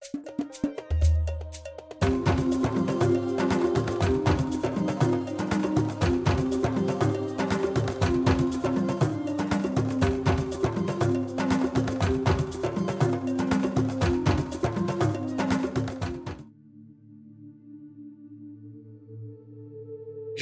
Je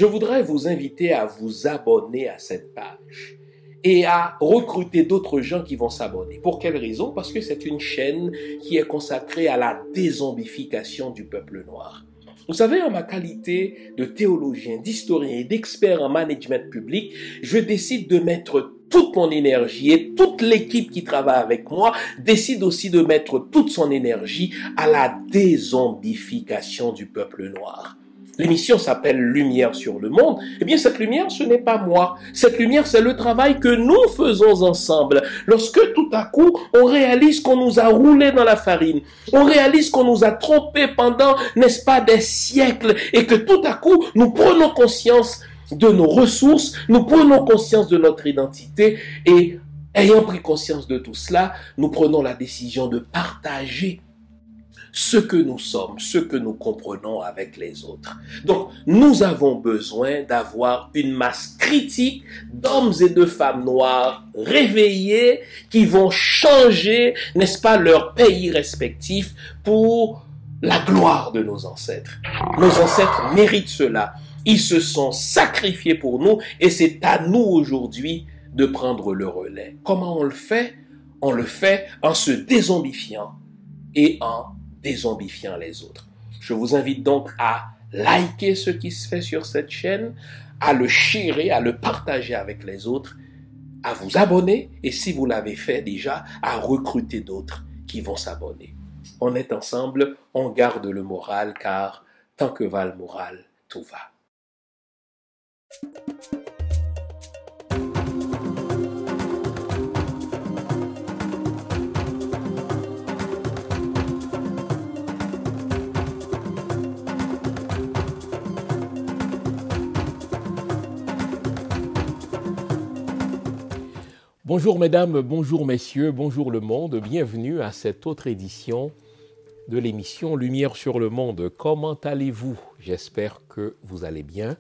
voudrais vous inviter à vous abonner à cette page et à recruter d'autres gens qui vont s'abonner. Pour quelle raison? Parce que c'est une chaîne qui est consacrée à la dézombification du peuple noir. Vous savez, en ma qualité de théologien, d'historien et d'expert en management public, je décide de mettre toute mon énergie et toute l'équipe qui travaille avec moi décide aussi de mettre toute son énergie à la dézombification du peuple noir. L'émission s'appelle Lumière sur le monde. Eh bien, cette lumière, ce n'est pas moi. Cette lumière, c'est le travail que nous faisons ensemble. Lorsque tout à coup, on réalise qu'on nous a roulé dans la farine, on réalise qu'on nous a trompés pendant, n'est-ce pas, des siècles, et que tout à coup, nous prenons conscience de nos ressources, nous prenons conscience de notre identité, et ayant pris conscience de tout cela, nous prenons la décision de partager ce que nous sommes, ce que nous comprenons avec les autres. Donc, nous avons besoin d'avoir une masse critique d'hommes et de femmes noirs réveillés qui vont changer, n'est-ce pas, leur pays respectif pour la gloire de nos ancêtres. Nos ancêtres méritent cela. Ils se sont sacrifiés pour nous et c'est à nous aujourd'hui de prendre le relais. Comment on le fait? On le fait en se dézombifiant et en dézombifiant les autres. Je vous invite donc à liker ce qui se fait sur cette chaîne, à le sharer, à le partager avec les autres, à vous abonner et si vous l'avez fait déjà, à recruter d'autres qui vont s'abonner. On est ensemble, on garde le moral car tant que va le moral, tout va. Bonjour mesdames, bonjour messieurs, bonjour le monde, bienvenue à cette autre édition de l'émission Lumière sur le monde. Comment allez-vous? J'espère que vous allez bien.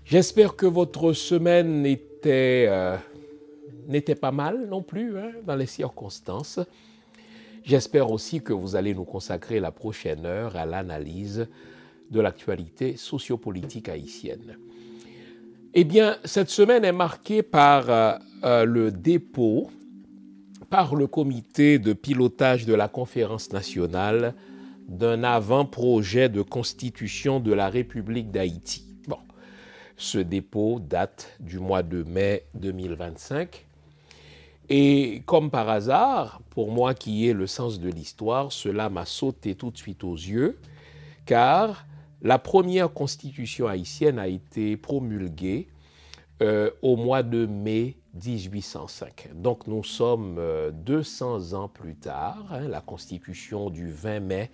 J'espère que votre semaine n'était pas mal non plus dans les circonstances. J'espère aussi que vous allez nous consacrer la prochaine heure à l'analyse de l'actualité sociopolitique haïtienne. Eh bien, cette semaine est marquée par le dépôt par le comité de pilotage de la conférence nationale d'un avant-projet de constitution de la République d'Haïti. Bon, ce dépôt date du mois de mai 2025 et comme par hasard, pour moi qui ai le sens de l'histoire, cela m'a sauté tout de suite aux yeux car la première constitution haïtienne a été promulguée au mois de mai 1805. Donc nous sommes 200 ans plus tard, la constitution du 20 mai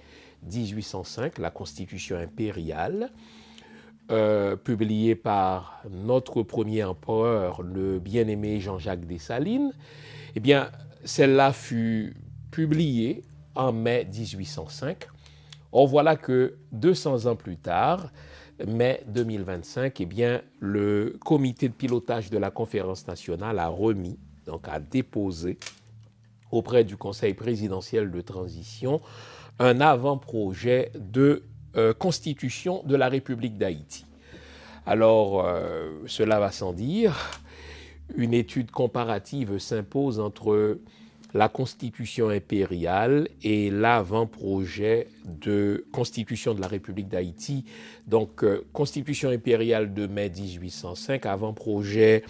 1805, la constitution impériale, publiée par notre premier empereur, le bien-aimé Jean-Jacques Dessalines. Eh bien, celle-là fut publiée en mai 1805. Or, voilà que 200 ans plus tard, mai 2025, eh bien, le comité de pilotage de la conférence nationale a remis, donc a déposé auprès du Conseil présidentiel de transition un avant-projet de constitution de la République d'Haïti. Alors, cela va sans dire, une étude comparative s'impose entre la constitution impériale et l'avant-projet de constitution de la République d'Haïti. Donc, constitution impériale de mai 1805, avant-projet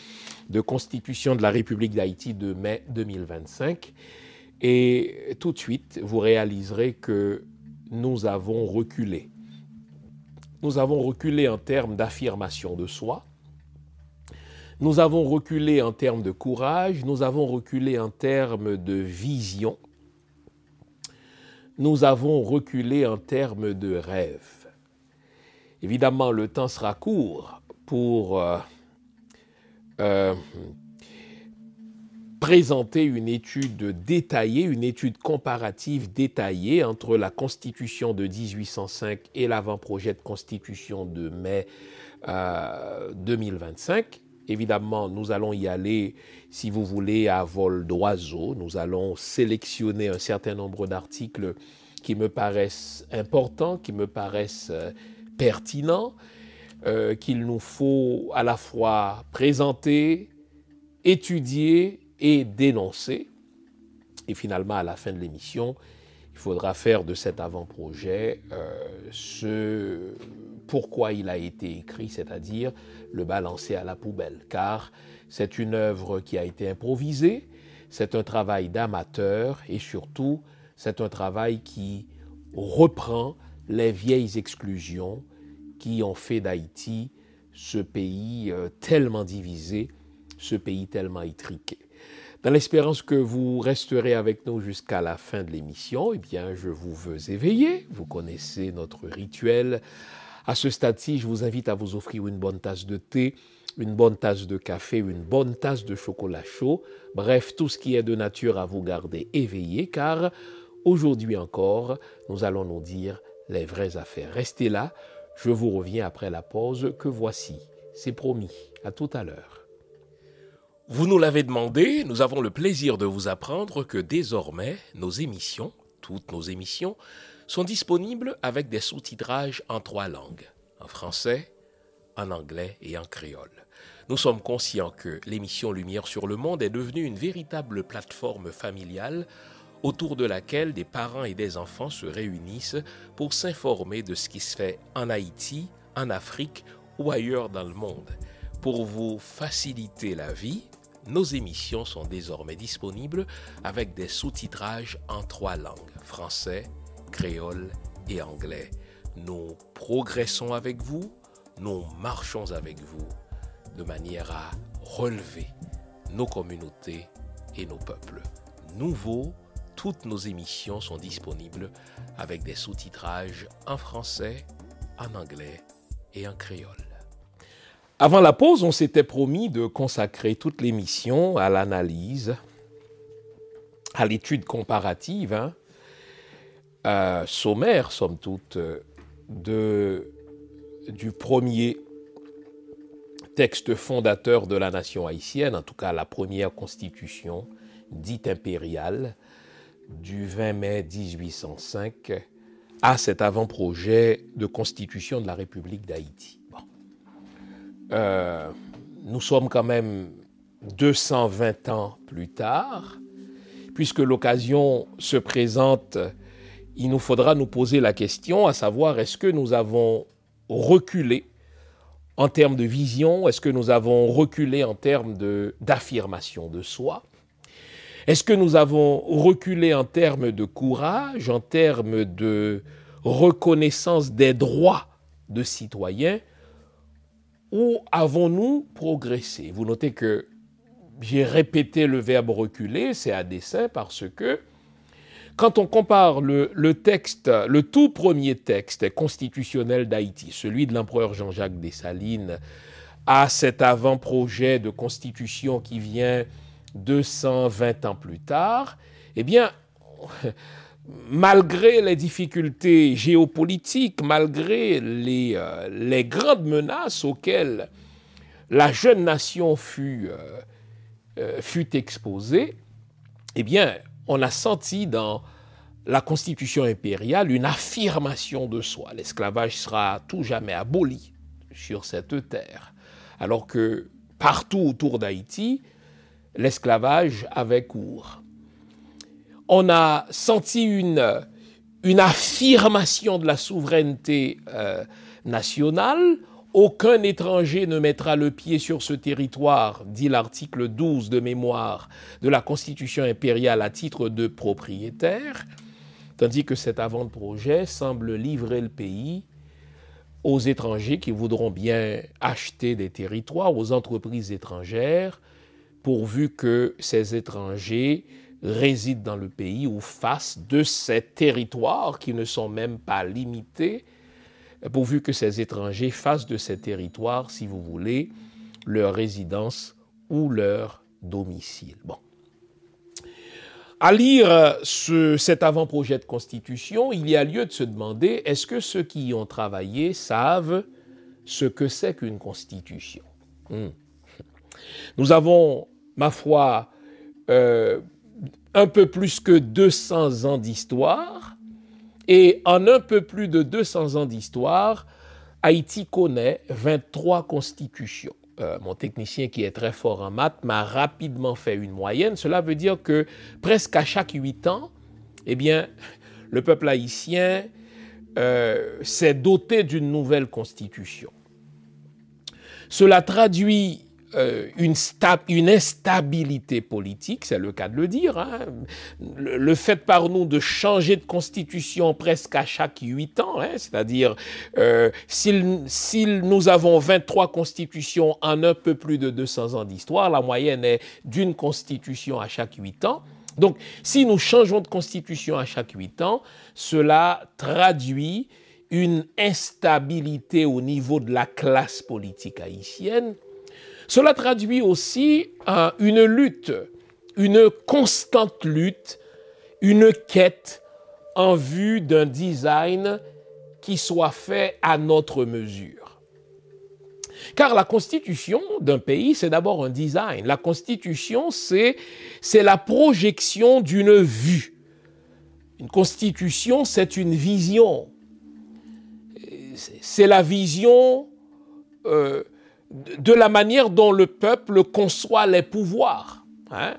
de constitution de la République d'Haïti de mai 2025. Et tout de suite, vous réaliserez que nous avons reculé. Nous avons reculé en termes d'affirmation de soi. Nous avons reculé en termes de courage, nous avons reculé en termes de vision, nous avons reculé en termes de rêve. Évidemment, le temps sera court pour présenter une étude détaillée, une étude comparative détaillée entre la Constitution de 1805 et l'avant-projet de Constitution de mai 2025. Évidemment, nous allons y aller, si vous voulez, à vol d'oiseau. Nous allons sélectionner un certain nombre d'articles qui me paraissent importants, qui me paraissent pertinents, qu'il nous faut à la fois présenter, étudier et dénoncer. Et finalement, à la fin de l'émission, il faudra faire de cet avant-projet ce pourquoi il a été écrit, c'est-à-dire le balancer à la poubelle. Car c'est une œuvre qui a été improvisée, c'est un travail d'amateur et surtout, c'est un travail qui reprend les vieilles exclusions qui ont fait d'Haïti ce pays tellement divisé, ce pays tellement étriqué. Dans l'espérance que vous resterez avec nous jusqu'à la fin de l'émission, eh bien, je vous veux éveiller. Vous connaissez notre rituel. À ce stade-ci, je vous invite à vous offrir une bonne tasse de thé, une bonne tasse de café, une bonne tasse de chocolat chaud. Bref, tout ce qui est de nature à vous garder éveillé, car aujourd'hui encore, nous allons nous dire les vraies affaires. Restez là, je vous reviens après la pause que voici. C'est promis. À tout à l'heure. Vous nous l'avez demandé, nous avons le plaisir de vous apprendre que désormais, nos émissions, toutes nos émissions, sont disponibles avec des sous-titrages en 3 langues, en français, en anglais et en créole. Nous sommes conscients que l'émission Lumière sur le monde est devenue une véritable plateforme familiale autour de laquelle des parents et des enfants se réunissent pour s'informer de ce qui se fait en Haïti, en Afrique ou ailleurs dans le monde. Pour vous faciliter la vie, nos émissions sont désormais disponibles avec des sous-titrages en 3 langues, français, créole et anglais. Nous progressons avec vous, nous marchons avec vous, de manière à relever nos communautés et nos peuples. Nouveau, toutes nos émissions sont disponibles avec des sous-titrages en français, en anglais et en créole. Avant la pause, on s'était promis de consacrer toute l'émission à l'analyse, à l'étude comparative, sommaire, somme toute, du premier texte fondateur de la nation haïtienne, en tout cas la première constitution dite impériale, du 20 mai 1805 à cet avant-projet de constitution de la République d'Haïti. Nous sommes quand même 220 ans plus tard. Puisque l'occasion se présente, il nous faudra nous poser la question, à savoir, est-ce que nous avons reculé en termes de vision? Est-ce que nous avons reculé en termes d'affirmation de soi? Est-ce que nous avons reculé en termes de courage, en termes de reconnaissance des droits de citoyens? Ou avons-nous progressé? Vous notez que j'ai répété le verbe reculer, c'est à dessein parce que quand on compare le texte, le tout premier texte constitutionnel d'Haïti, celui de l'empereur Jean-Jacques Dessalines, à cet avant-projet de constitution qui vient 220 ans plus tard, eh bien, malgré les difficultés géopolitiques, malgré les grandes menaces auxquelles la jeune nation fut exposée, eh bien, on a senti dans la constitution impériale une affirmation de soi. L'esclavage sera à tout jamais aboli sur cette terre, alors que partout autour d'Haïti, l'esclavage avait cours. On a senti une affirmation de la souveraineté nationale. Aucun étranger ne mettra le pied sur ce territoire, dit l'article 12 de mémoire de la Constitution impériale à titre de propriétaire, tandis que cet avant-projet semble livrer le pays aux étrangers qui voudront bien acheter des territoires, aux entreprises étrangères, pourvu que ces étrangers résident dans le pays ou fassent de ces territoires qui ne sont même pas limités, pourvu que ces étrangers fassent de ces territoires, si vous voulez, leur résidence ou leur domicile. Bon. À lire cet avant-projet de constitution, il y a lieu de se demander, est-ce que ceux qui y ont travaillé savent ce que c'est qu'une constitution? Nous avons, ma foi, un peu plus que 200 ans d'histoire, et en un peu plus de 200 ans d'histoire, Haïti connaît 23 constitutions. Mon technicien qui est très fort en maths m'a rapidement fait une moyenne. Cela veut dire que presque à chaque 8 ans, eh bien, le peuple haïtien s'est doté d'une nouvelle constitution. Cela traduit une instabilité politique, c'est le cas de le dire. Hein. Le fait par nous de changer de constitution presque à chaque 8 ans, hein, c'est-à-dire si nous avons 23 constitutions en un peu plus de 200 ans d'histoire, la moyenne est d'une constitution à chaque 8 ans. Donc, si nous changeons de constitution à chaque 8 ans, cela traduit une instabilité au niveau de la classe politique haïtienne. Cela traduit aussi une lutte, une constante lutte, une quête en vue d'un design qui soit fait à notre mesure. Car la constitution d'un pays, c'est d'abord un design. La constitution, c'est la projection d'une vue. Une constitution, c'est une vision. C'est la vision de la manière dont le peuple conçoit les pouvoirs. Hein?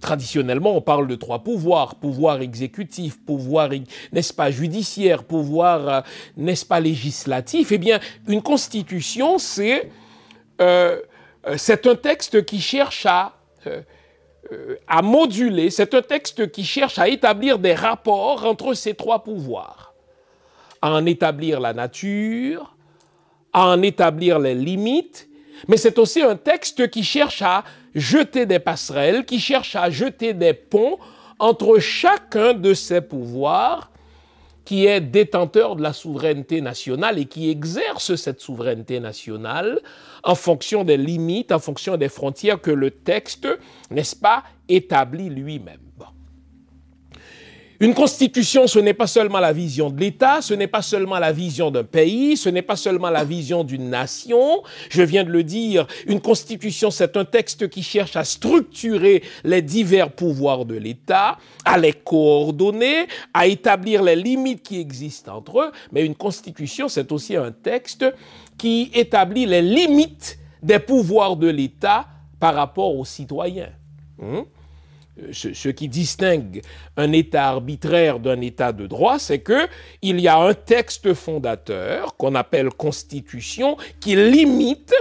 Traditionnellement, on parle de 3 pouvoirs. Pouvoir exécutif, pouvoir, n'est-ce pas, judiciaire, pouvoir, n'est-ce pas, législatif. Eh bien, une constitution, c'est un texte qui cherche à moduler, c'est un texte qui cherche à établir des rapports entre ces 3 pouvoirs. À en établir la nature, à en établir les limites, mais c'est aussi un texte qui cherche à jeter des passerelles, qui cherche à jeter des ponts entre chacun de ces pouvoirs qui est détenteur de la souveraineté nationale et qui exerce cette souveraineté nationale en fonction des limites, en fonction des frontières que le texte, n'est-ce pas, établit lui-même. Bon. Une constitution, ce n'est pas seulement la vision de l'État, ce n'est pas seulement la vision d'un pays, ce n'est pas seulement la vision d'une nation. Je viens de le dire, une constitution, c'est un texte qui cherche à structurer les divers pouvoirs de l'État, à les coordonner, à établir les limites qui existent entre eux. Mais une constitution, c'est aussi un texte qui établit les limites des pouvoirs de l'État par rapport aux citoyens. Ce qui distingue un État arbitraire d'un État de droit, c'est qu'il y a un texte fondateur qu'on appelle Constitution qui limite,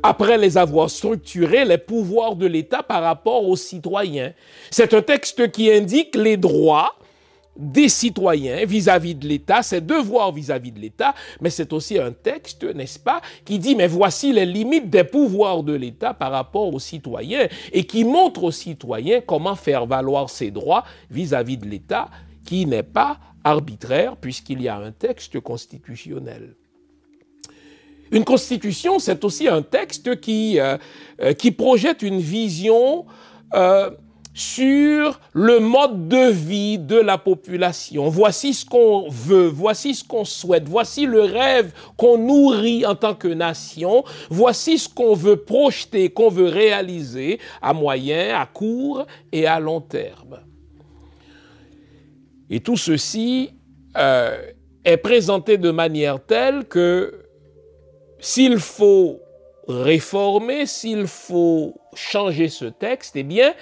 après les avoir structurés, les pouvoirs de l'État par rapport aux citoyens. C'est un texte qui indique les droits des citoyens vis-à-vis de l'État, ses devoirs vis-à-vis de l'État, mais c'est aussi un texte, n'est-ce pas, qui dit, mais voici les limites des pouvoirs de l'État par rapport aux citoyens et qui montre aux citoyens comment faire valoir ses droits vis-à-vis de l'État qui n'est pas arbitraire puisqu'il y a un texte constitutionnel. Une constitution, c'est aussi un texte qui projette une vision sur le mode de vie de la population. Voici ce qu'on veut, voici ce qu'on souhaite, voici le rêve qu'on nourrit en tant que nation, voici ce qu'on veut projeter, qu'on veut réaliser à moyen, à court et à long terme. Et tout ceci est présenté de manière telle que s'il faut réformer, s'il faut changer ce texte, eh bien,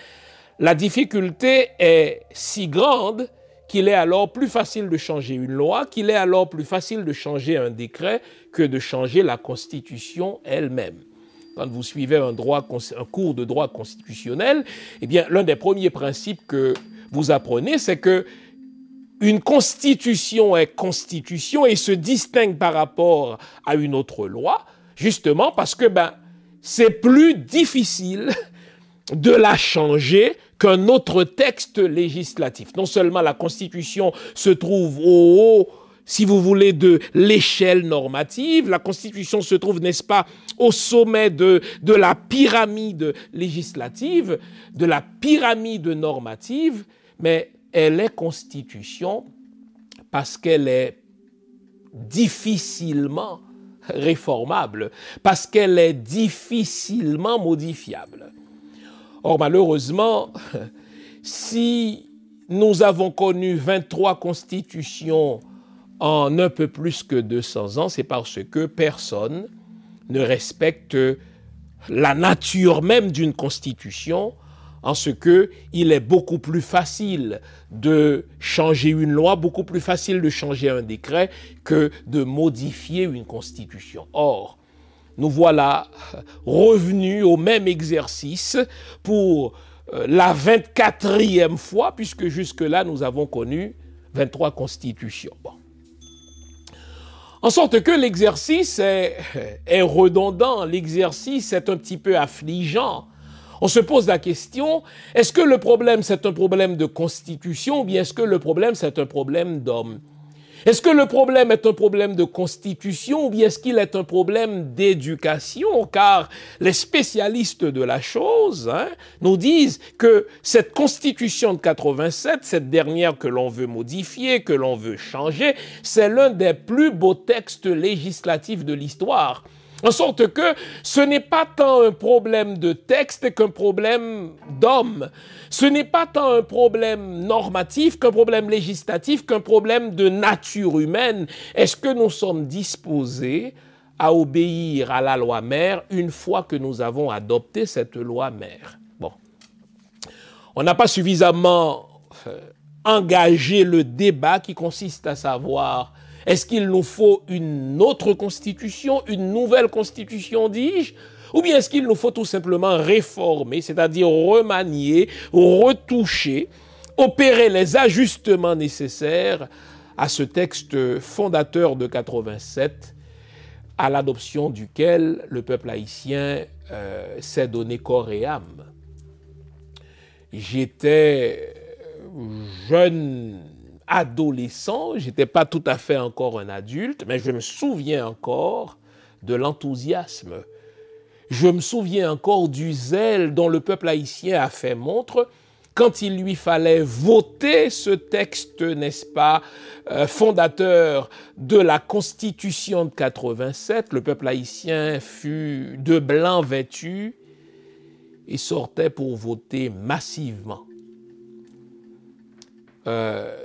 la difficulté est si grande qu'il est alors plus facile de changer une loi, qu'il est alors plus facile de changer un décret que de changer la Constitution elle-même. Quand vous suivez un cours de droit constitutionnel, eh bien, l'un des premiers principes que vous apprenez, c'est que une constitution est constitution et se distingue par rapport à une autre loi, justement parce que c'est plus difficile de la changer qu'un autre texte législatif. Non seulement la Constitution se trouve au haut, si vous voulez, de l'échelle normative. La Constitution se trouve, n'est-ce pas, au sommet de la pyramide législative, de la pyramide normative, mais elle est Constitution parce qu'elle est difficilement réformable, parce qu'elle est difficilement modifiable. Or, malheureusement, si nous avons connu 23 constitutions en un peu plus que 200 ans, c'est parce que personne ne respecte la nature même d'une constitution, en ce qu'il est beaucoup plus facile de changer une loi, beaucoup plus facile de changer un décret que de modifier une constitution. Or, nous voilà revenus au même exercice pour la 24e fois, puisque jusque-là, nous avons connu 23 constitutions. Bon. En sorte que l'exercice est redondant, l'exercice est un petit peu affligeant. On se pose la question, est-ce que le problème c'est un problème de constitution ou bien est-ce que le problème c'est un problème d'homme? Est-ce que le problème est un problème de constitution ou bien est-ce qu'il est un problème d'éducation? Car les spécialistes de la chose nous disent que cette constitution de 87, cette dernière que l'on veut modifier, que l'on veut changer, c'est l'un des plus beaux textes législatifs de l'histoire. En sorte que ce n'est pas tant un problème de texte qu'un problème d'homme. Ce n'est pas tant un problème normatif qu'un problème législatif, qu'un problème de nature humaine. Est-ce que nous sommes disposés à obéir à la loi mère une fois que nous avons adopté cette loi mère? Bon. On n'a pas suffisamment engagé le débat qui consiste à savoir: est-ce qu'il nous faut une autre constitution, une nouvelle constitution, dis-je? Ou bien est-ce qu'il nous faut tout simplement réformer, c'est-à-dire remanier, retoucher, opérer les ajustements nécessaires à ce texte fondateur de 87, à l'adoption duquel le peuple haïtien s'est donné corps et âme? J'étais jeune adolescent, j'étais pas tout à fait encore un adulte, mais je me souviens encore de l'enthousiasme. Je me souviens encore du zèle dont le peuple haïtien a fait montre quand il lui fallait voter ce texte, n'est-ce pas, fondateur de la Constitution de 87. Le peuple haïtien fut de blanc vêtu et sortait pour voter massivement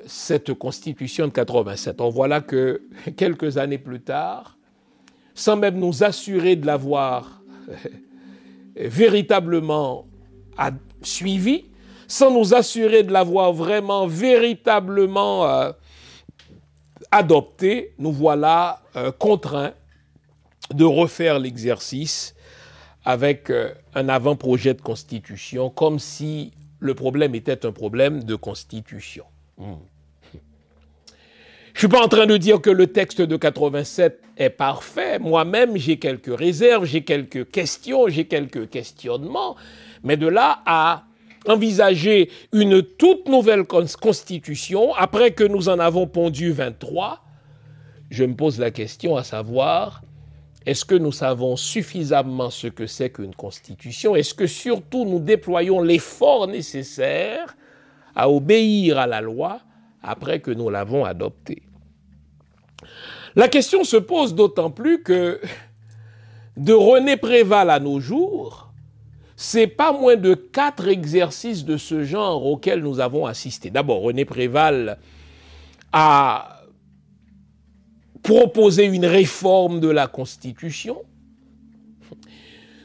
cette Constitution de 87. On voit là que quelques années plus tard, sans même nous assurer de l'avoir véritablement suivi, sans nous assurer de l'avoir vraiment, véritablement adopté, nous voilà contraints de refaire l'exercice avec un avant-projet de constitution, comme si le problème était un problème de constitution. Je ne suis pas en train de dire que le texte de 87 est parfait. Moi-même, j'ai quelques réserves, j'ai quelques questions, j'ai quelques questionnements. Mais de là à envisager une toute nouvelle constitution, après que nous en avons pondu 23, je me pose la question à savoir, est-ce que nous savons suffisamment ce que c'est qu'une constitution? Est-ce que surtout nous déployons l'effort nécessaire à obéir à la loi après que nous l'avons adoptée? La question se pose d'autant plus que de René Préval à nos jours, c'est pas moins de 4 exercices de ce genre auxquels nous avons assisté. D'abord, René Préval a proposé une réforme de la Constitution,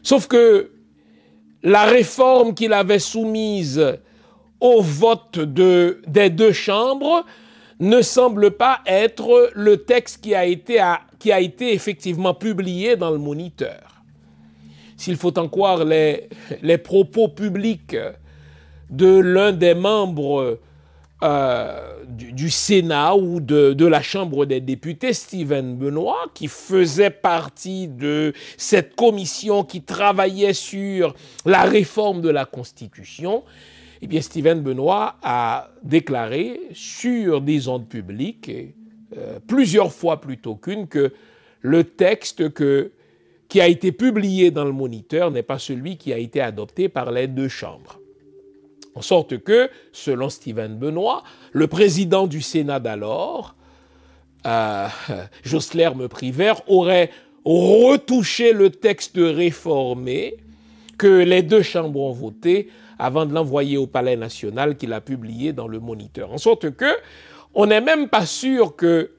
sauf que la réforme qu'il avait soumise au vote des deux chambres ne semble pas être le texte qui a été effectivement publié dans le Moniteur. S'il faut en croire les propos publics de l'un des membres du Sénat ou de la Chambre des députés, Steven Benoît, qui faisait partie de cette commission qui travaillait sur la réforme de la Constitution, eh bien, Steven Benoît a déclaré sur des ondes publiques, plusieurs fois plutôt qu'une que le texte qui a été publié dans le Moniteur n'est pas celui qui a été adopté par les deux chambres. En sorte que, selon Steven Benoît, le président du Sénat d'alors, Josler Privert, aurait retouché le texte réformé que les deux chambres ont voté avant de l'envoyer au Palais national qu'il a publié dans le Moniteur. En sorte que on n'est même pas sûr que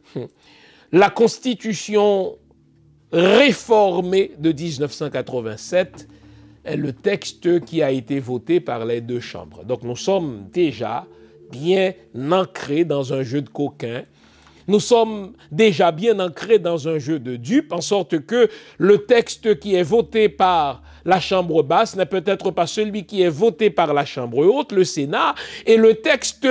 la Constitution réformée de 1987 est le texte qui a été voté par les deux chambres. Donc nous sommes déjà bien ancrés dans un jeu de coquins. Nous sommes déjà bien ancrés dans un jeu de dupes, en sorte que le texte qui est voté par la Chambre basse n'est peut-être pas celui qui est voté par la Chambre haute, le Sénat, et le texte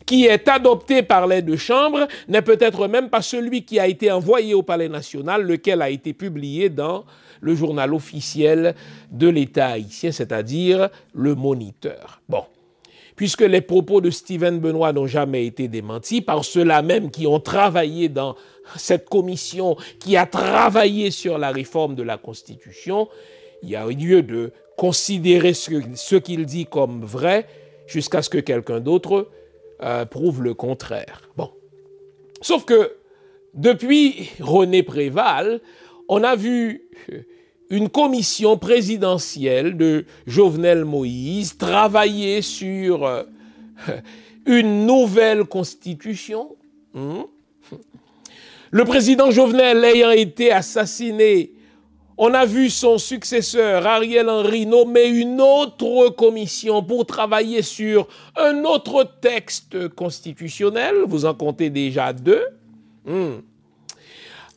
qui est adopté par les deux chambres n'est peut-être même pas celui qui a été envoyé au Palais national, lequel a été publié dans le journal officiel de l'État haïtien, c'est-à-dire le Moniteur. Bon. Puisque les propos de Steven Benoît n'ont jamais été démentis par ceux-là même qui ont travaillé dans cette commission, qui a travaillé sur la réforme de la Constitution, il y a lieu de considérer ce qu'il dit comme vrai jusqu'à ce que quelqu'un d'autre prouve le contraire. Bon. Sauf que depuis René Préval, on a vu une commission présidentielle de Jovenel Moïse travailler sur une nouvelle constitution. Le président Jovenel ayant été assassiné, on a vu son successeur, Ariel Henry, nommer une autre commission pour travailler sur un autre texte constitutionnel. Vous en comptez déjà deux.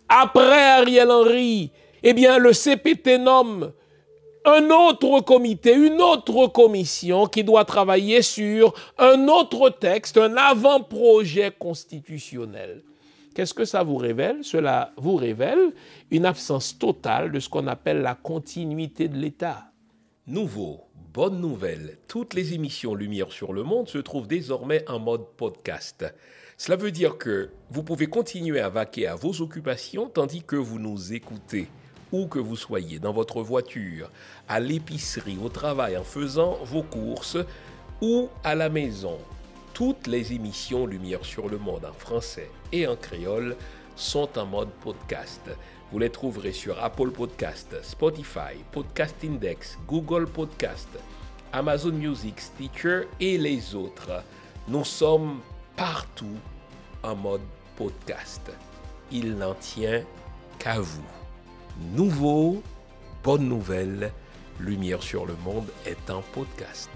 Après Ariel Henry, eh bien, le CPT nomme un autre comité, une autre commission qui doit travailler sur un autre texte, un avant-projet constitutionnel. Qu'est-ce que ça vous révèle? Cela vous révèle une absence totale de ce qu'on appelle la continuité de l'État. Nouveau, bonne nouvelle, toutes les émissions Lumière sur le Monde se trouvent désormais en mode podcast. Cela veut dire que vous pouvez continuer à vaquer à vos occupations tandis que vous nous écoutez. Où que vous soyez, dans votre voiture, à l'épicerie, au travail, en faisant vos courses ou à la maison. Toutes les émissions Lumière sur le Monde en français et en créole sont en mode podcast. Vous les trouverez sur Apple Podcast, Spotify, Podcast Index, Google Podcast, Amazon Music, Stitcher et les autres. Nous sommes partout en mode podcast. Il n'en tient qu'à vous. Nouveau, bonne nouvelle, Lumière sur le Monde est en podcast.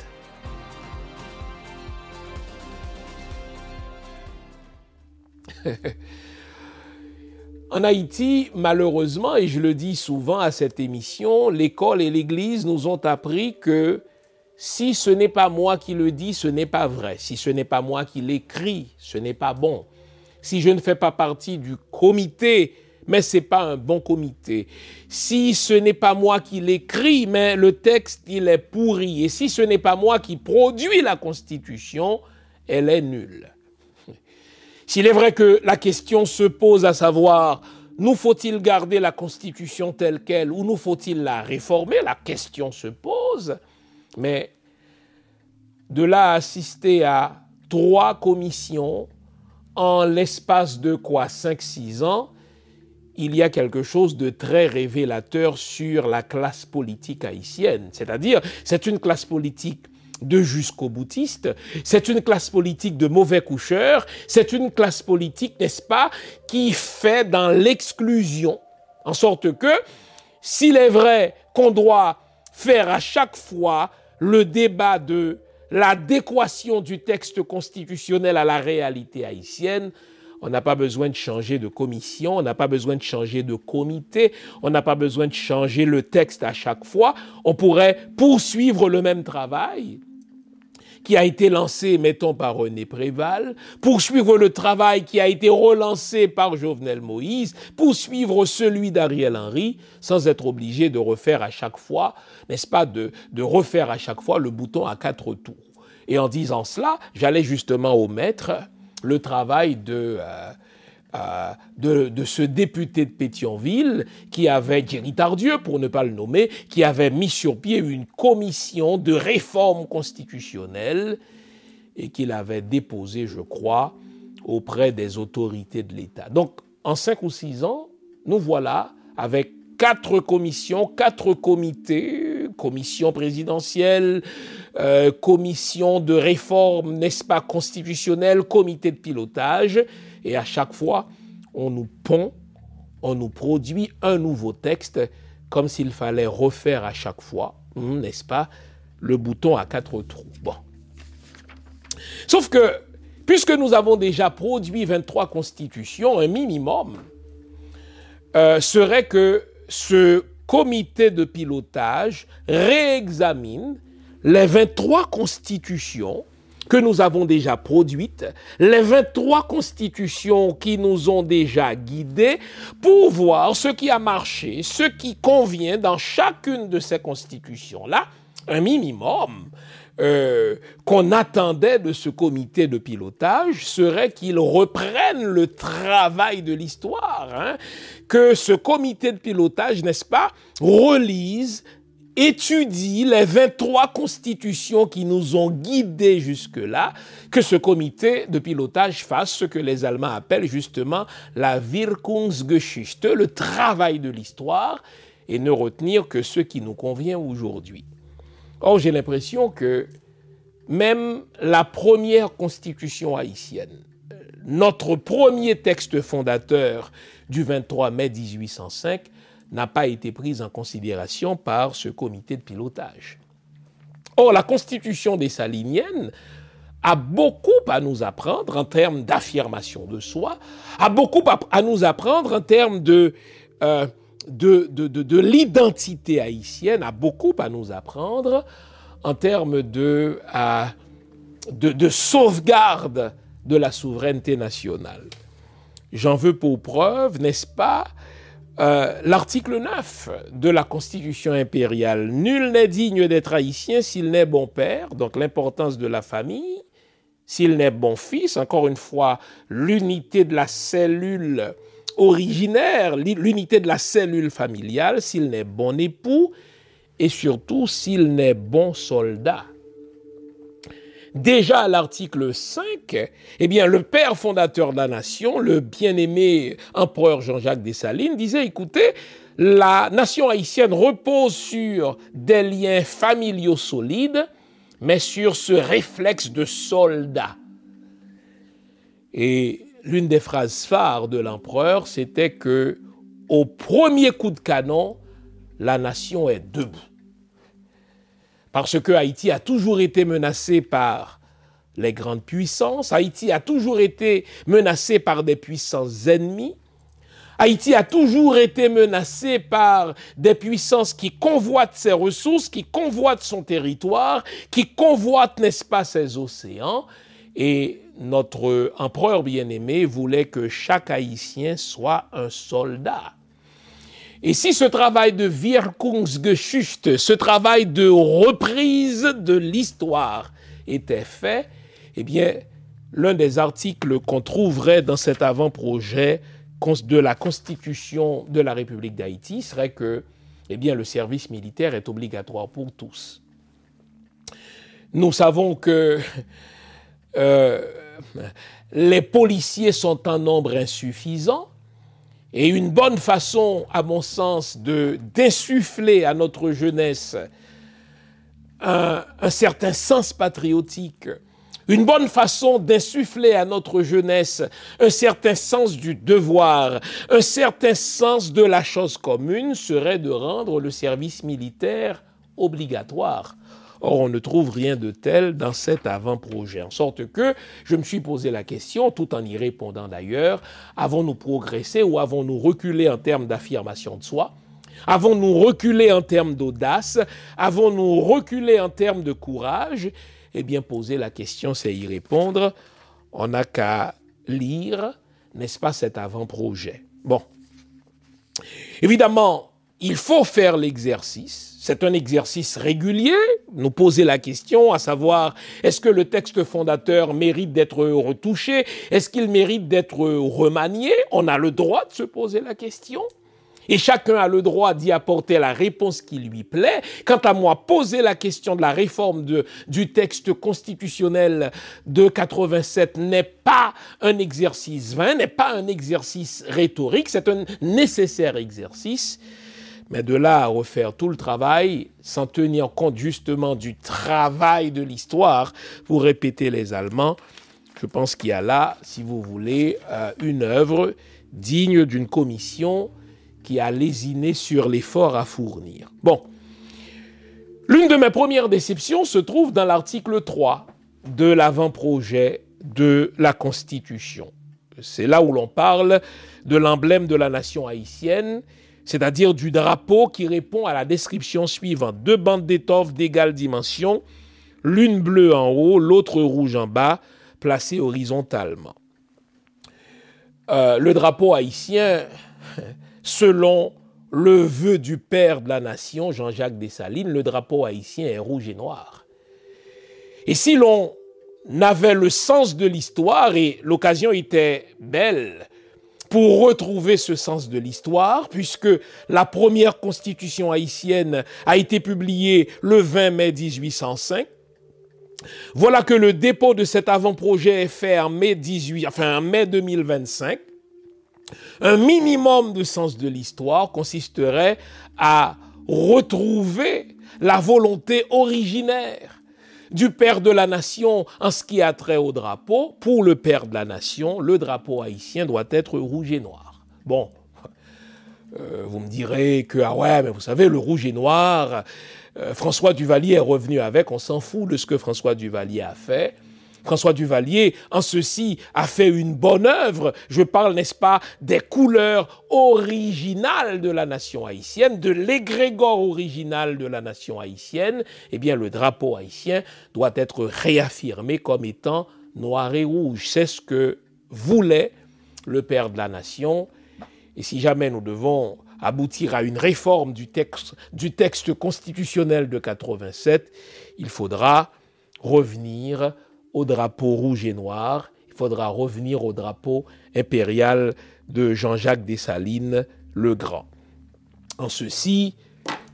En Haïti, malheureusement, et je le dis souvent à cette émission, l'école et l'Église nous ont appris que si ce n'est pas moi qui le dis, ce n'est pas vrai. Si ce n'est pas moi qui l'écris, ce n'est pas bon. Si je ne fais pas partie du comité, mais ce n'est pas un bon comité. Si ce n'est pas moi qui l'écris, mais le texte, il est pourri. Et si ce n'est pas moi qui produis la Constitution, elle est nulle. S'il est vrai que la question se pose à savoir, nous faut-il garder la Constitution telle qu'elle ou nous faut-il la réformer? La question se pose. Mais de là à assister à 3 commissions en l'espace de 5-6 ans, il y a quelque chose de très révélateur sur la classe politique haïtienne. C'est-à-dire, c'est une classe politique de jusqu'au-boutiste, c'est une classe politique de mauvais coucheurs, c'est une classe politique, n'est-ce pas, qui fait dans l'exclusion, en sorte que, s'il est vrai qu'on doit faire à chaque fois le débat de l'adéquation du texte constitutionnel à la réalité haïtienne, on n'a pas besoin de changer de commission, on n'a pas besoin de changer de comité, on n'a pas besoin de changer le texte à chaque fois. On pourrait poursuivre le même travail qui a été lancé, mettons, par René Préval, poursuivre le travail qui a été relancé par Jovenel Moïse, poursuivre celui d'Ariel Henry, sans être obligé de refaire à chaque fois, n'est-ce pas, de refaire à chaque fois le bouton à 4 tours. Et en disant cela, j'allais justement omettre le travail de de ce député de Pétionville qui avait, Thierry Tardieu pour ne pas le nommer, qui avait mis sur pied une commission de réforme constitutionnelle et qu'il avait déposée, je crois, auprès des autorités de l'État. Donc, en 5 ou 6 ans, nous voilà avec 4 commissions, 4 comités, commission présidentielle, commission de réforme, n'est-ce pas, constitutionnelle, comité de pilotage, et à chaque fois, on nous pond, on nous produit un nouveau texte, comme s'il fallait refaire à chaque fois, n'est-ce pas, le bouton à 4 trous. Bon. Sauf que, puisque nous avons déjà produit 23 constitutions, un minimum serait que ce comité de pilotage réexamine les 23 constitutions que nous avons déjà produites, les 23 constitutions qui nous ont déjà guidés, pour voir ce qui a marché, ce qui convient dans chacune de ces constitutions-là, un minimum qu'on attendait de ce comité de pilotage serait qu'il reprenne le travail de l'histoire, que ce comité de pilotage, n'est-ce pas, relise, étudie les 23 constitutions qui nous ont guidés jusque-là, que ce comité de pilotage fasse ce que les Allemands appellent justement la Wirkungsgeschichte, le travail de l'histoire, et ne retenir que ce qui nous convient aujourd'hui. Or, j'ai l'impression que même la première constitution haïtienne, notre premier texte fondateur du 23 mai 1805, n'a pas été prise en considération par ce comité de pilotage. Or, la constitution dessalinienne a beaucoup à nous apprendre en termes d'affirmation de soi, a beaucoup à nous apprendre en termes de l'identité haïtienne, a beaucoup à nous apprendre en termes de sauvegarde de la souveraineté nationale. J'en veux pour preuve, n'est-ce pas, l'article 9 de la Constitution impériale. Nul n'est digne d'être haïtien s'il n'est bon père, donc l'importance de la famille, s'il n'est bon fils, encore une fois, l'unité de la cellule originaire, l'unité de la cellule familiale, s'il n'est bon époux, et surtout s'il n'est bon soldat. Déjà à l'article 5, eh bien, le père fondateur de la nation, le bien-aimé empereur Jean-Jacques Dessalines, disait, écoutez, la nation haïtienne repose sur des liens familiaux solides, mais sur ce réflexe de soldat. Et l'une des phrases phares de l'empereur, c'était que, au premier coup de canon, la nation est debout. Parce que Haïti a toujours été menacé par les grandes puissances, Haïti a toujours été menacé par des puissances ennemies, Haïti a toujours été menacé par des puissances qui convoitent ses ressources, qui convoitent son territoire, qui convoitent, n'est-ce pas, ses océans. Et notre empereur bien-aimé voulait que chaque Haïtien soit un soldat. Et si ce travail de Wirkungsgeschichte, ce travail de reprise de l'histoire était fait, eh bien, l'un des articles qu'on trouverait dans cet avant-projet de la Constitution de la République d'Haïti serait que, eh bien, le service militaire est obligatoire pour tous. Nous savons que les policiers sont en nombre insuffisant. Et une bonne façon, à mon sens, d'insuffler à notre jeunesse un certain sens patriotique, une bonne façon d'insuffler à notre jeunesse un certain sens du devoir, un certain sens de la chose commune serait de rendre le service militaire obligatoire. Or, on ne trouve rien de tel dans cet avant-projet. En sorte que je me suis posé la question, tout en y répondant d'ailleurs, avons-nous progressé ou avons-nous reculé en termes d'affirmation de soi? Avons-nous reculé en termes d'audace? Avons-nous reculé en termes de courage? Eh bien, poser la question, c'est y répondre. On n'a qu'à lire, n'est-ce pas, cet avant-projet. Bon. Évidemment, il faut faire l'exercice. C'est un exercice régulier, nous poser la question, à savoir, est-ce que le texte fondateur mérite d'être retouché? Est-ce qu'il mérite d'être remanié? On a le droit de se poser la question. Et chacun a le droit d'y apporter la réponse qui lui plaît. Quant à moi, poser la question de la réforme du texte constitutionnel de 87 n'est pas un exercice vain, n'est pas un exercice rhétorique, c'est un nécessaire exercice. Mais de là à refaire tout le travail, sans tenir compte justement du travail de l'histoire, pour répéter les Allemands, je pense qu'il y a là, si vous voulez, une œuvre digne d'une commission qui a lésiné sur l'effort à fournir. Bon, l'une de mes premières déceptions se trouve dans l'article 3 de l'avant-projet de la Constitution. C'est là où l'on parle de l'emblème de la nation haïtienne, c'est-à-dire du drapeau qui répond à la description suivante. 2 bandes d'étoffe d'égale dimension, l'une bleue en haut, l'autre rouge en bas, placées horizontalement. Le drapeau haïtien, selon le vœu du père de la nation, Jean-Jacques Dessalines, le drapeau haïtien est rouge et noir. Et si l'on avait le sens de l'histoire, et l'occasion était belle pour retrouver ce sens de l'histoire, puisque la première constitution haïtienne a été publiée le 20 mai 1805, voilà que le dépôt de cet avant-projet est fait en mai 2025. Un minimum de sens de l'histoire consisterait à retrouver la volonté originaire du père de la nation en ce qui a trait au drapeau. Pour le père de la nation, le drapeau haïtien doit être rouge et noir. Bon, vous me direz que, ah ouais, mais vous savez, le rouge et noir, François Duvalier est revenu avec, on s'en fout de ce que François Duvalier a fait. François Duvalier, en ceci, a fait une bonne œuvre. Je parle, n'est-ce pas, des couleurs originales de la nation haïtienne, de l'égrégore original de la nation haïtienne. Eh bien, le drapeau haïtien doit être réaffirmé comme étant noir et rouge. C'est ce que voulait le père de la nation. Et si jamais nous devons aboutir à une réforme du texte constitutionnel de 87, il faudra revenir au drapeau rouge et noir, il faudra revenir au drapeau impérial de Jean-Jacques Dessalines le Grand. En ceci,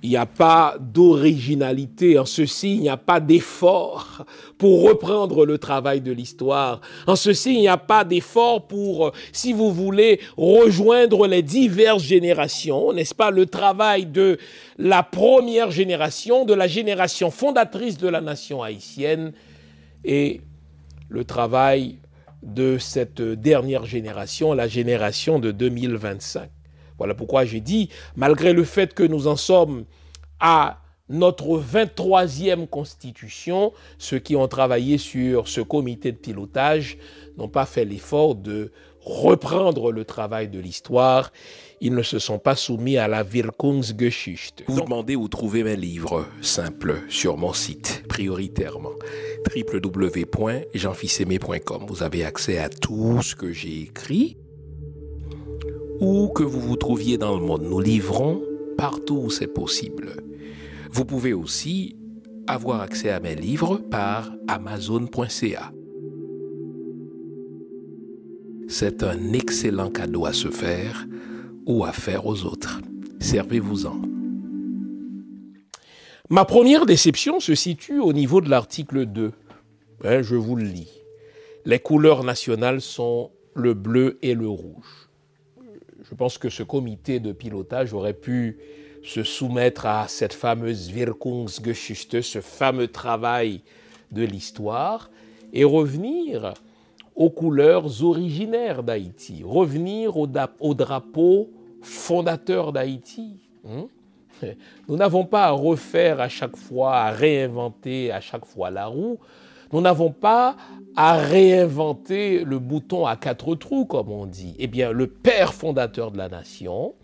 il n'y a pas d'originalité, en ceci, il n'y a pas d'effort pour reprendre le travail de l'histoire. En ceci, il n'y a pas d'effort pour, si vous voulez, rejoindre les diverses générations, n'est-ce pas, le travail de la première génération, de la génération fondatrice de la nation haïtienne, et le travail de cette dernière génération, la génération de 2025. Voilà pourquoi j'ai dit, malgré le fait que nous en sommes à notre 23e constitution, ceux qui ont travaillé sur ce comité de pilotage n'ont pas fait l'effort de reprendre le travail de l'histoire. Ils ne se sont pas soumis à la Wirkungsgeschichte. Vous demandez où trouver mes livres, simple, sur mon site, prioritairement, www.jeanfils-aimé.com. Vous avez accès à tout ce que j'ai écrit. Où que vous vous trouviez dans le monde, nous livrons partout où c'est possible. Vous pouvez aussi avoir accès à mes livres par Amazon.ca. C'est un excellent cadeau à se faire ou à faire aux autres. Servez-vous-en. Ma première déception se situe au niveau de l'article 2. Je vous le lis. Les couleurs nationales sont le bleu et le rouge. Je pense que ce comité de pilotage aurait pu se soumettre à cette fameuse Wirkungsgeschichte, ce fameux travail de l'histoire, et revenir aux couleurs originaires d'Haïti, revenir au drapeau fondateur d'Haïti. Nous n'avons pas à refaire à chaque fois, à réinventer à chaque fois la roue. Nous n'avons pas à réinventer le bouton à 4 trous, comme on dit. Eh bien, le père fondateur de la nation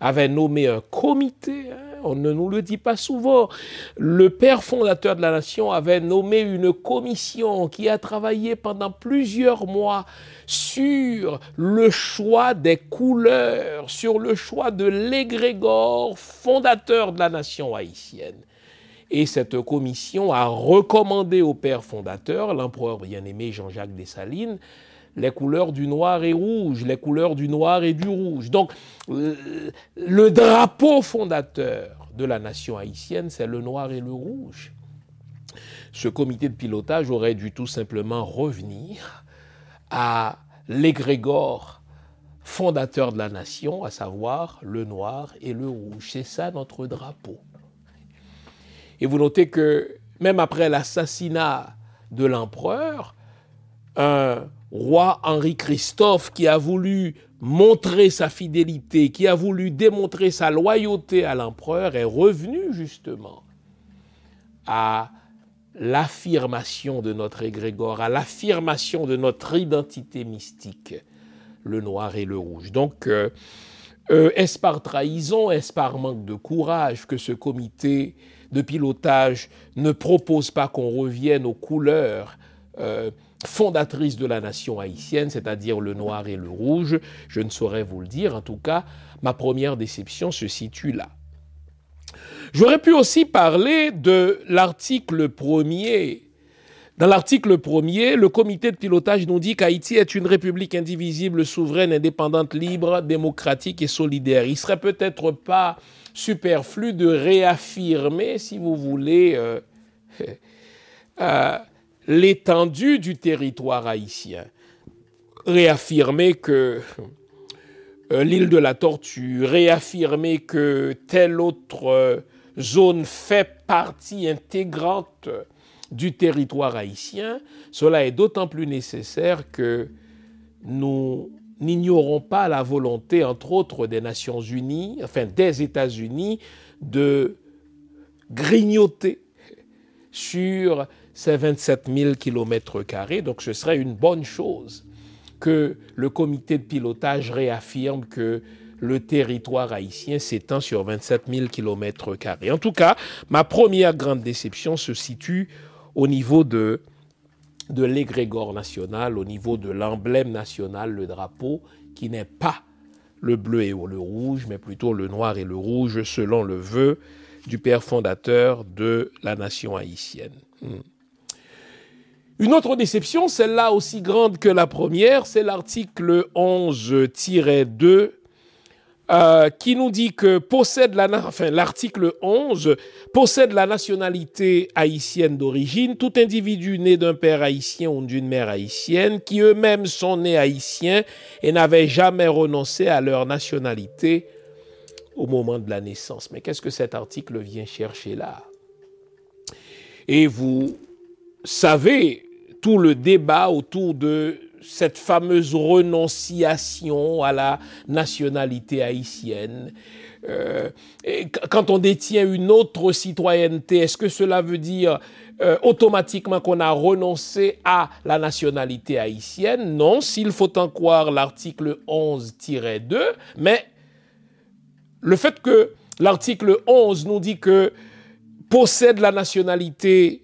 avait nommé un comité, on ne nous le dit pas souvent. Le père fondateur de la nation avait nommé une commission qui a travaillé pendant plusieurs mois sur le choix des couleurs, sur le choix de l'égrégore fondateur de la nation haïtienne. Et cette commission a recommandé au père fondateur, l'empereur bien-aimé Jean-Jacques Dessalines, les couleurs du noir et rouge, les couleurs du noir et du rouge. Donc, le drapeau fondateur de la nation haïtienne, c'est le noir et le rouge. Ce comité de pilotage aurait dû tout simplement revenir à l'égrégore fondateur de la nation, à savoir le noir et le rouge. C'est ça notre drapeau. Et vous notez que même après l'assassinat de l'empereur, un roi Henri-Christophe qui a voulu montrer sa fidélité, qui a voulu démontrer sa loyauté à l'empereur, est revenu justement à l'affirmation de notre égrégore, à l'affirmation de notre identité mystique, le noir et le rouge. Donc, est-ce par trahison, est-ce par manque de courage que ce comité de pilotage ne propose pas qu'on revienne aux couleurs fondatrices de la nation haïtienne, c'est-à-dire le noir et le rouge? Je ne saurais vous le dire. En tout cas, ma première déception se situe là. J'aurais pu aussi parler de l'article 1er. Dans l'article 1er, le comité de pilotage nous dit qu'Haïti est une république indivisible, souveraine, indépendante, libre, démocratique et solidaire. Il serait peut-être pas superflu de réaffirmer, si vous voulez, l'étendue du territoire haïtien. Réaffirmer que l'île de la Tortue, réaffirmer que telle autre zone fait partie intégrante du territoire haïtien, cela est d'autant plus nécessaire que nous n'ignorons pas la volonté, entre autres, des Nations Unies, enfin des États-Unis, de grignoter sur ces 27 000 km². Donc ce serait une bonne chose que le comité de pilotage réaffirme que le territoire haïtien s'étend sur 27 000 km². En tout cas, ma première grande déception se situe au niveau de l'égrégore national, au niveau de l'emblème national, le drapeau, qui n'est pas le bleu et le rouge, mais plutôt le noir et le rouge, selon le vœu du père fondateur de la nation haïtienne. Une autre déception, celle-là aussi grande que la première, c'est l'article 11-2, qui nous dit que l'article 11 possède la nationalité haïtienne d'origine, tout individu né d'un père haïtien ou d'une mère haïtienne, qui eux-mêmes sont nés haïtiens et n'avaient jamais renoncé à leur nationalité au moment de la naissance. Mais qu'est-ce que cet article vient chercher là? Et vous savez tout le débat autour de cette fameuse renonciation à la nationalité haïtienne. Et quand on détient une autre citoyenneté, est-ce que cela veut dire automatiquement qu'on a renoncé à la nationalité haïtienne? Non, s'il faut en croire l'article 11-2, mais le fait que l'article 11 nous dit que possède la nationalité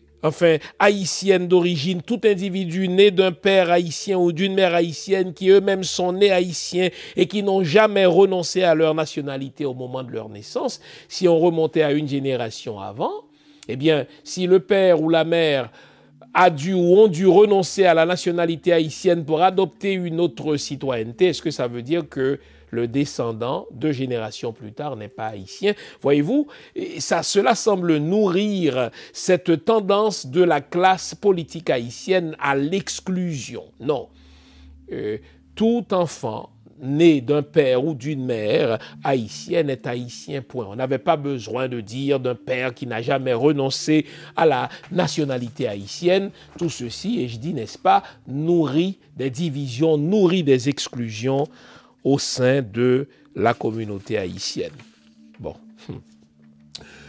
haïtienne d'origine, tout individu né d'un père haïtien ou d'une mère haïtienne qui eux-mêmes sont nés haïtiens et qui n'ont jamais renoncé à leur nationalité au moment de leur naissance. Si on remontait à une génération avant, eh bien, si le père ou la mère a dû ou ont dû renoncer à la nationalité haïtienne pour adopter une autre citoyenneté, est-ce que ça veut dire que le descendant, 2 générations plus tard, n'est pas haïtien? Voyez-vous, cela semble nourrir cette tendance de la classe politique haïtienne à l'exclusion. Non. Tout enfant né d'un père ou d'une mère haïtienne est haïtien, point. On n'avait pas besoin de dire d'un père qui n'a jamais renoncé à la nationalité haïtienne. Tout ceci, et je dis, n'est-ce pas, nourrit des divisions, nourrit des exclusions au sein de la communauté haïtienne. Bon.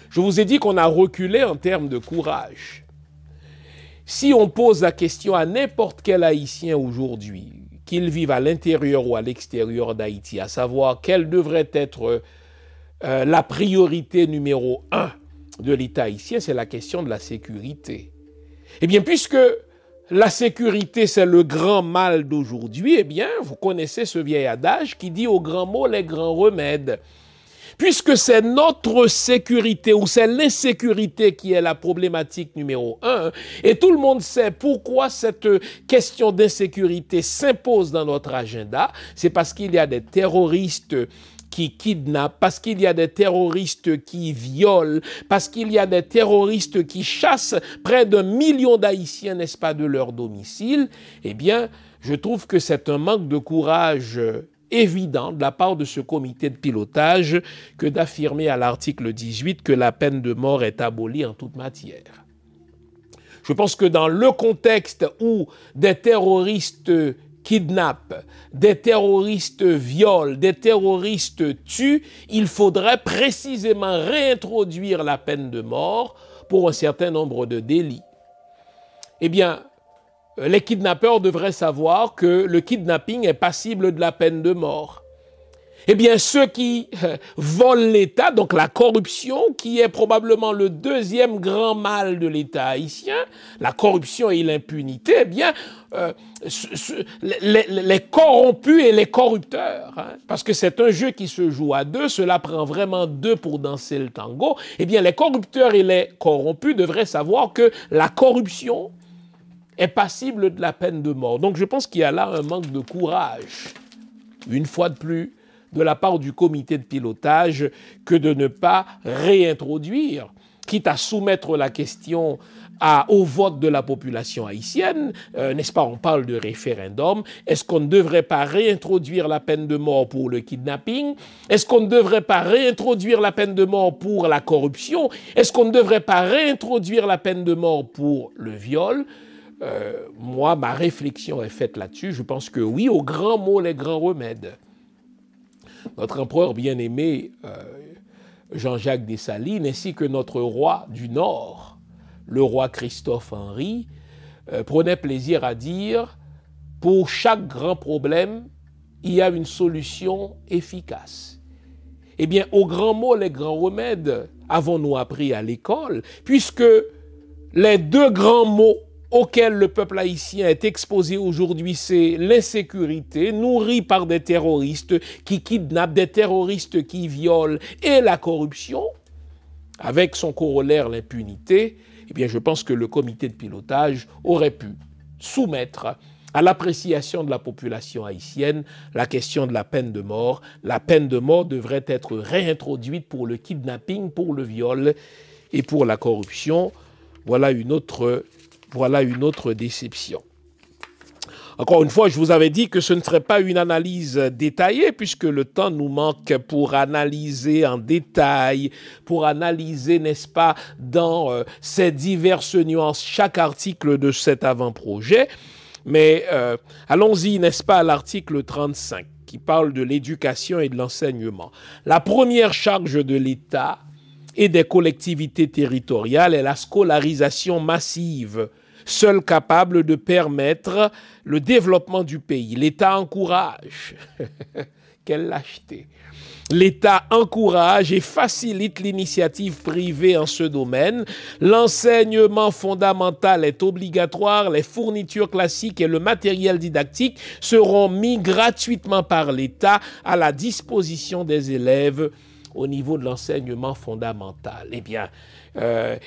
Je vous ai dit qu'on a reculé en termes de courage. Si on pose la question à n'importe quel Haïtien aujourd'hui, qu'il vive à l'intérieur ou à l'extérieur d'Haïti, à savoir quelle devrait être la priorité numéro 1 de l'État haïtien, c'est la question de la sécurité. Eh bien, puisque la sécurité, c'est le grand mal d'aujourd'hui, eh bien, vous connaissez ce vieil adage qui dit aux grands mots les grands remèdes. Puisque c'est notre sécurité ou c'est l'insécurité qui est la problématique numéro 1, et tout le monde sait pourquoi cette question d'insécurité s'impose dans notre agenda, c'est parce qu'il y a des terroristes qui kidnappent, parce qu'il y a des terroristes qui violent, parce qu'il y a des terroristes qui chassent près d'1 million d'Haïtiens, n'est-ce pas, de leur domicile. Eh bien, je trouve que c'est un manque de courage évident de la part de ce comité de pilotage que d'affirmer à l'article 18 que la peine de mort est abolie en toute matière. Je pense que dans le contexte où des terroristes kidnappent, des terroristes violent, des terroristes tuent, il faudrait précisément réintroduire la peine de mort pour un certain nombre de délits. Eh bien, les kidnappeurs devraient savoir que le kidnapping est passible de la peine de mort. Eh bien, ceux qui volent l'État, donc la corruption, qui est probablement le deuxième grand mal de l'État haïtien, la corruption et l'impunité, eh bien, les corrompus et les corrupteurs, hein, parce que c'est un jeu qui se joue à deux, cela prend vraiment deux pour danser le tango, eh bien, les corrupteurs et les corrompus devraient savoir que la corruption est passible de la peine de mort. Donc je pense qu'il y a là un manque de courage, une fois de plus, de la part du comité de pilotage, que de ne pas réintroduire, quitte à soumettre la question au vote de la population haïtienne, n'est-ce pas, on parle de référendum, est-ce qu'on ne devrait pas réintroduire la peine de mort pour le kidnapping? Est-ce qu'on ne devrait pas réintroduire la peine de mort pour la corruption? Est-ce qu'on ne devrait pas réintroduire la peine de mort pour le viol? Moi, ma réflexion est faite là-dessus. Je pense que oui, aux grands mots, les grands remèdes. Notre empereur bien-aimé, Jean-Jacques Dessalines, ainsi que notre roi du Nord, le roi Christophe Henri, prenait plaisir à dire, pour chaque grand problème, il y a une solution efficace. Eh bien, aux grands mots, les grands remèdes, avons-nous appris à l'école, puisque les deux grands mots auquel le peuple haïtien est exposé aujourd'hui, c'est l'insécurité nourrie par des terroristes qui kidnappent, des terroristes qui violent et la corruption, avec son corollaire l'impunité. Eh bien, je pense que le comité de pilotage aurait pu soumettre à l'appréciation de la population haïtienne la question de la peine de mort. La peine de mort devrait être réintroduite pour le kidnapping, pour le viol et pour la corruption. Voilà une autre déception. Encore une fois, je vous avais dit que ce ne serait pas une analyse détaillée, puisque le temps nous manque pour analyser en détail, pour analyser, n'est-ce pas, dans ces diverses nuances, chaque article de cet avant-projet. Mais allons-y, n'est-ce pas, à l'article 35, qui parle de l'éducation et de l'enseignement. La première charge de l'État et des collectivités territoriales est la scolarisation massive, seule capable de permettre le développement du pays. L'État encourage, quelle lâcheté, l'État encourage et facilite l'initiative privée en ce domaine. L'enseignement fondamental est obligatoire, les fournitures classiques et le matériel didactique seront mis gratuitement par l'État à la disposition des élèves au niveau de l'enseignement fondamental. Eh bien,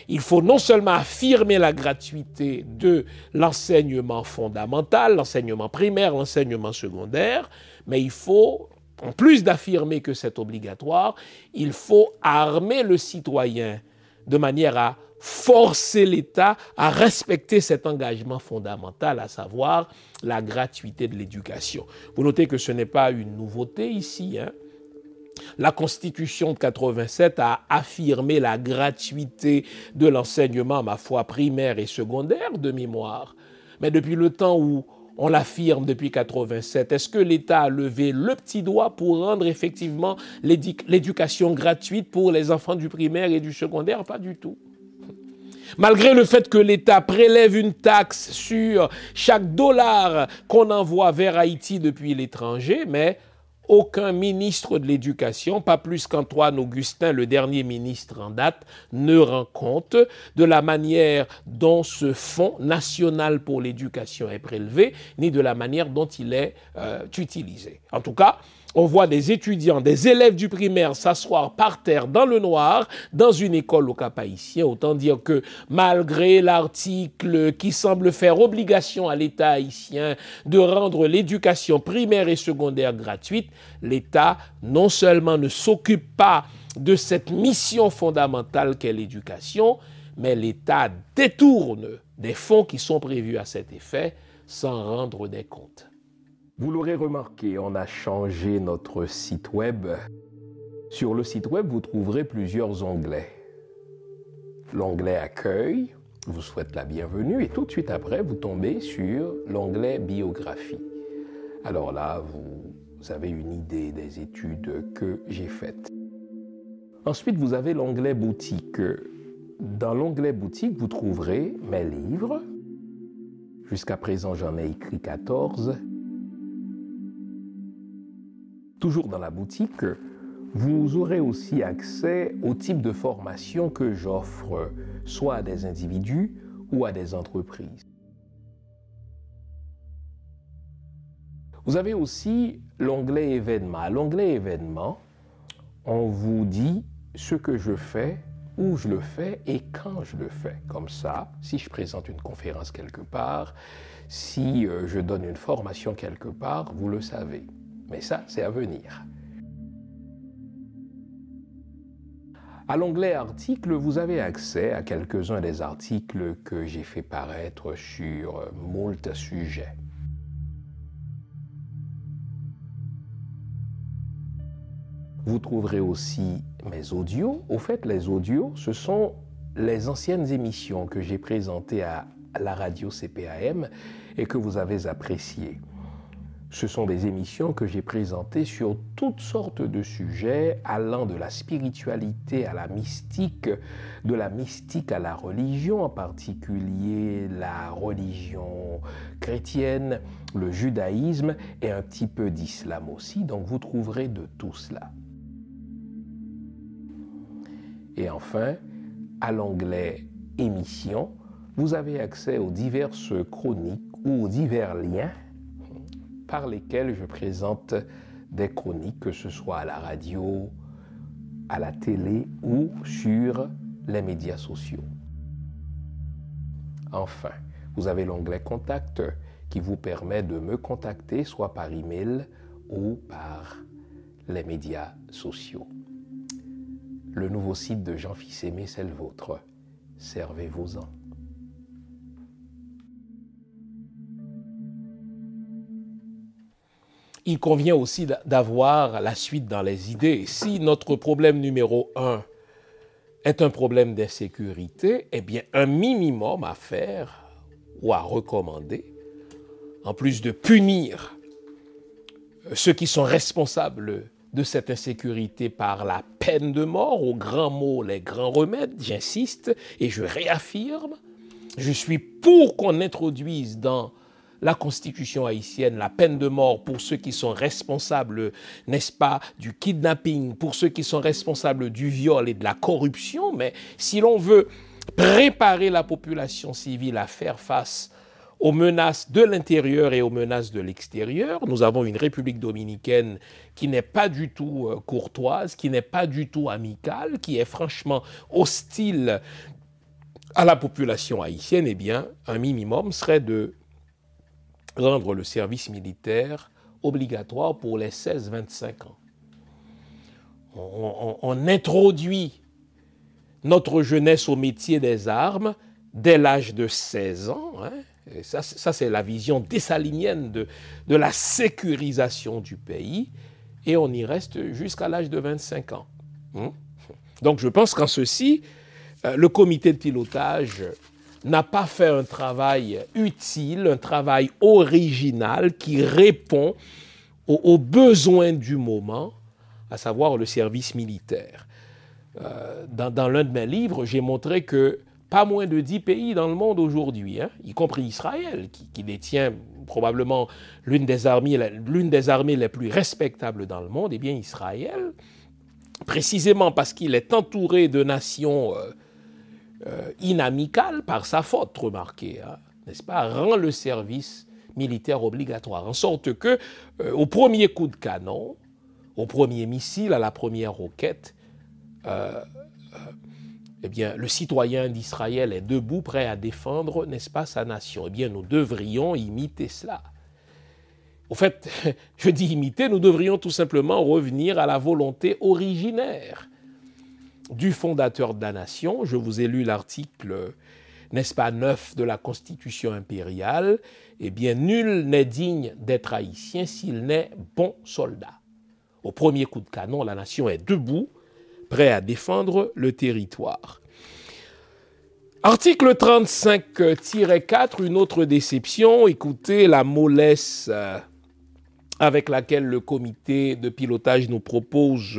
il faut non seulement affirmer la gratuité de l'enseignement fondamental, l'enseignement primaire, l'enseignement secondaire, mais il faut, en plus d'affirmer que c'est obligatoire, il faut armer le citoyen de manière à forcer l'État à respecter cet engagement fondamental, à savoir la gratuité de l'éducation. Vous notez que ce n'est pas une nouveauté ici, hein? La Constitution de 87 a affirmé la gratuité de l'enseignement, ma foi, primaire et secondaire de mémoire. Mais depuis le temps où on l'affirme depuis 87, est-ce que l'État a levé le petit doigt pour rendre effectivement l'éducation gratuite pour les enfants du primaire et du secondaire? Pas du tout. Malgré le fait que l'État prélève une taxe sur chaque dollar qu'on envoie vers Haïti depuis l'étranger, mais aucun ministre de l'Éducation, pas plus qu'Antoine Augustin, le dernier ministre en date, ne rend compte de la manière dont ce Fonds national pour l'éducation est prélevé, ni de la manière dont il est utilisé. En tout cas, on voit des étudiants, des élèves du primaire s'asseoir par terre dans le noir dans une école au Cap-Haïtien. Autant dire que malgré l'article qui semble faire obligation à l'État haïtien de rendre l'éducation primaire et secondaire gratuite, l'État non seulement ne s'occupe pas de cette mission fondamentale qu'est l'éducation, mais l'État détourne des fonds qui sont prévus à cet effet sans rendre des comptes. Vous l'aurez remarqué, on a changé notre site web. Sur le site web, vous trouverez plusieurs onglets. L'onglet Accueil vous souhaite la bienvenue et tout de suite après, vous tombez sur l'onglet Biographie. Alors là, vous avez une idée des études que j'ai faites. Ensuite, vous avez l'onglet Boutique. Dans l'onglet Boutique, vous trouverez mes livres. Jusqu'à présent, j'en ai écrit 14. Toujours dans la boutique, vous aurez aussi accès au type de formation que j'offre, soit à des individus ou à des entreprises. Vous avez aussi l'onglet événements. À l'onglet événements, on vous dit ce que je fais, où je le fais et quand je le fais. Comme ça, si je présente une conférence quelque part, si je donne une formation quelque part, vous le savez. Mais ça, c'est à venir. À l'onglet articles, vous avez accès à quelques-uns des articles que j'ai fait paraître sur moult sujets. Vous trouverez aussi mes audios. Au fait, les audios, ce sont les anciennes émissions que j'ai présentées à la radio CPAM et que vous avez appréciées. Ce sont des émissions que j'ai présentées sur toutes sortes de sujets allant de la spiritualité à la mystique, de la mystique à la religion, en particulier la religion chrétienne, le judaïsme et un petit peu d'islam aussi. Donc vous trouverez de tout cela. Et enfin, à l'onglet émissions, vous avez accès aux diverses chroniques ou aux divers liens par lesquels je présente des chroniques, que ce soit à la radio, à la télé ou sur les médias sociaux. Enfin, vous avez l'onglet Contact qui vous permet de me contacter soit par email ou par les médias sociaux. Le nouveau site de Jean Fils-Aimé, c'est le vôtre. Servez-vous-en. Il convient aussi d'avoir la suite dans les idées. Si notre problème numéro 1 est un problème d'insécurité, eh bien, un minimum à faire ou à recommander, en plus de punir ceux qui sont responsables de cette insécurité par la peine de mort, aux grands mots, les grands remèdes, j'insiste et je réaffirme, je suis pour qu'on introduise dans la Constitution haïtienne, la peine de mort pour ceux qui sont responsables, n'est-ce pas, du kidnapping, pour ceux qui sont responsables du viol et de la corruption, mais si l'on veut préparer la population civile à faire face aux menaces de l'intérieur et aux menaces de l'extérieur, nous avons une République dominicaine qui n'est pas du tout courtoise, qui n'est pas du tout amicale, qui est franchement hostile à la population haïtienne, eh bien, un minimum serait de rendre le service militaire obligatoire pour les 16-25 ans. On introduit notre jeunesse au métier des armes dès l'âge de 16 ans. Hein. Et ça, c'est la vision dessalinienne de la sécurisation du pays. Et on y reste jusqu'à l'âge de 25 ans. Donc je pense qu'en ceci, le comité de pilotage n'a pas fait un travail utile, un travail original qui répond aux besoins du moment, à savoir le service militaire. Dans l'un de mes livres, j'ai montré que pas moins de 10 pays dans le monde aujourd'hui, hein, y compris Israël, qui détient probablement l'une des armées les plus respectables dans le monde. Eh bien, Israël, précisément parce qu'il est entouré de nations inamicales par sa faute, remarquez, hein, n'est-ce pas, rend le service militaire obligatoire, en sorte que au premier coup de canon, au premier missile, à la première roquette, eh bien, le citoyen d'Israël est debout, prêt à défendre, n'est-ce pas, sa nation. Eh bien, nous devrions imiter cela. Au fait, je dis imiter, nous devrions tout simplement revenir à la volonté originaire du fondateur de la nation. Je vous ai lu l'article, n'est-ce pas, 9 de la Constitution impériale. Eh bien, nul n'est digne d'être haïtien s'il n'est bon soldat. Au premier coup de canon, la nation est debout, prêt à défendre le territoire. Article 35-4, une autre déception. Écoutez la mollesse avec laquelle le comité de pilotage nous propose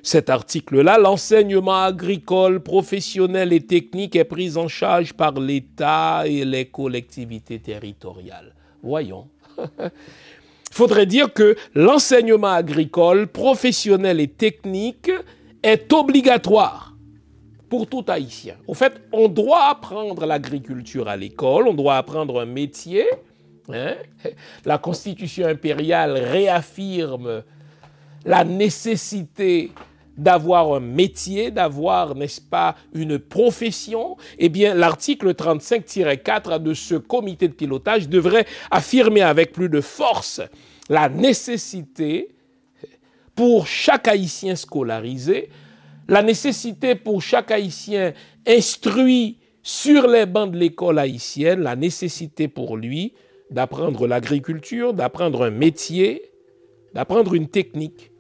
cet article-là. L'enseignement agricole, professionnel et technique est pris en charge par l'État et les collectivités territoriales. Voyons. Il faudrait dire que l'enseignement agricole, professionnel et technique est obligatoire pour tout Haïtien. Au fait, on doit apprendre l'agriculture à l'école, on doit apprendre un métier. Hein? La Constitution impériale réaffirme la nécessité d'avoir un métier, d'avoir, n'est-ce pas, une profession. Eh bien, l'article 35-4 de ce comité de pilotage devrait affirmer avec plus de force la nécessité pour chaque Haïtien scolarisé, la nécessité pour chaque Haïtien instruit sur les bancs de l'école haïtienne, la nécessité pour lui d'apprendre l'agriculture, d'apprendre un métier, d'apprendre une technique.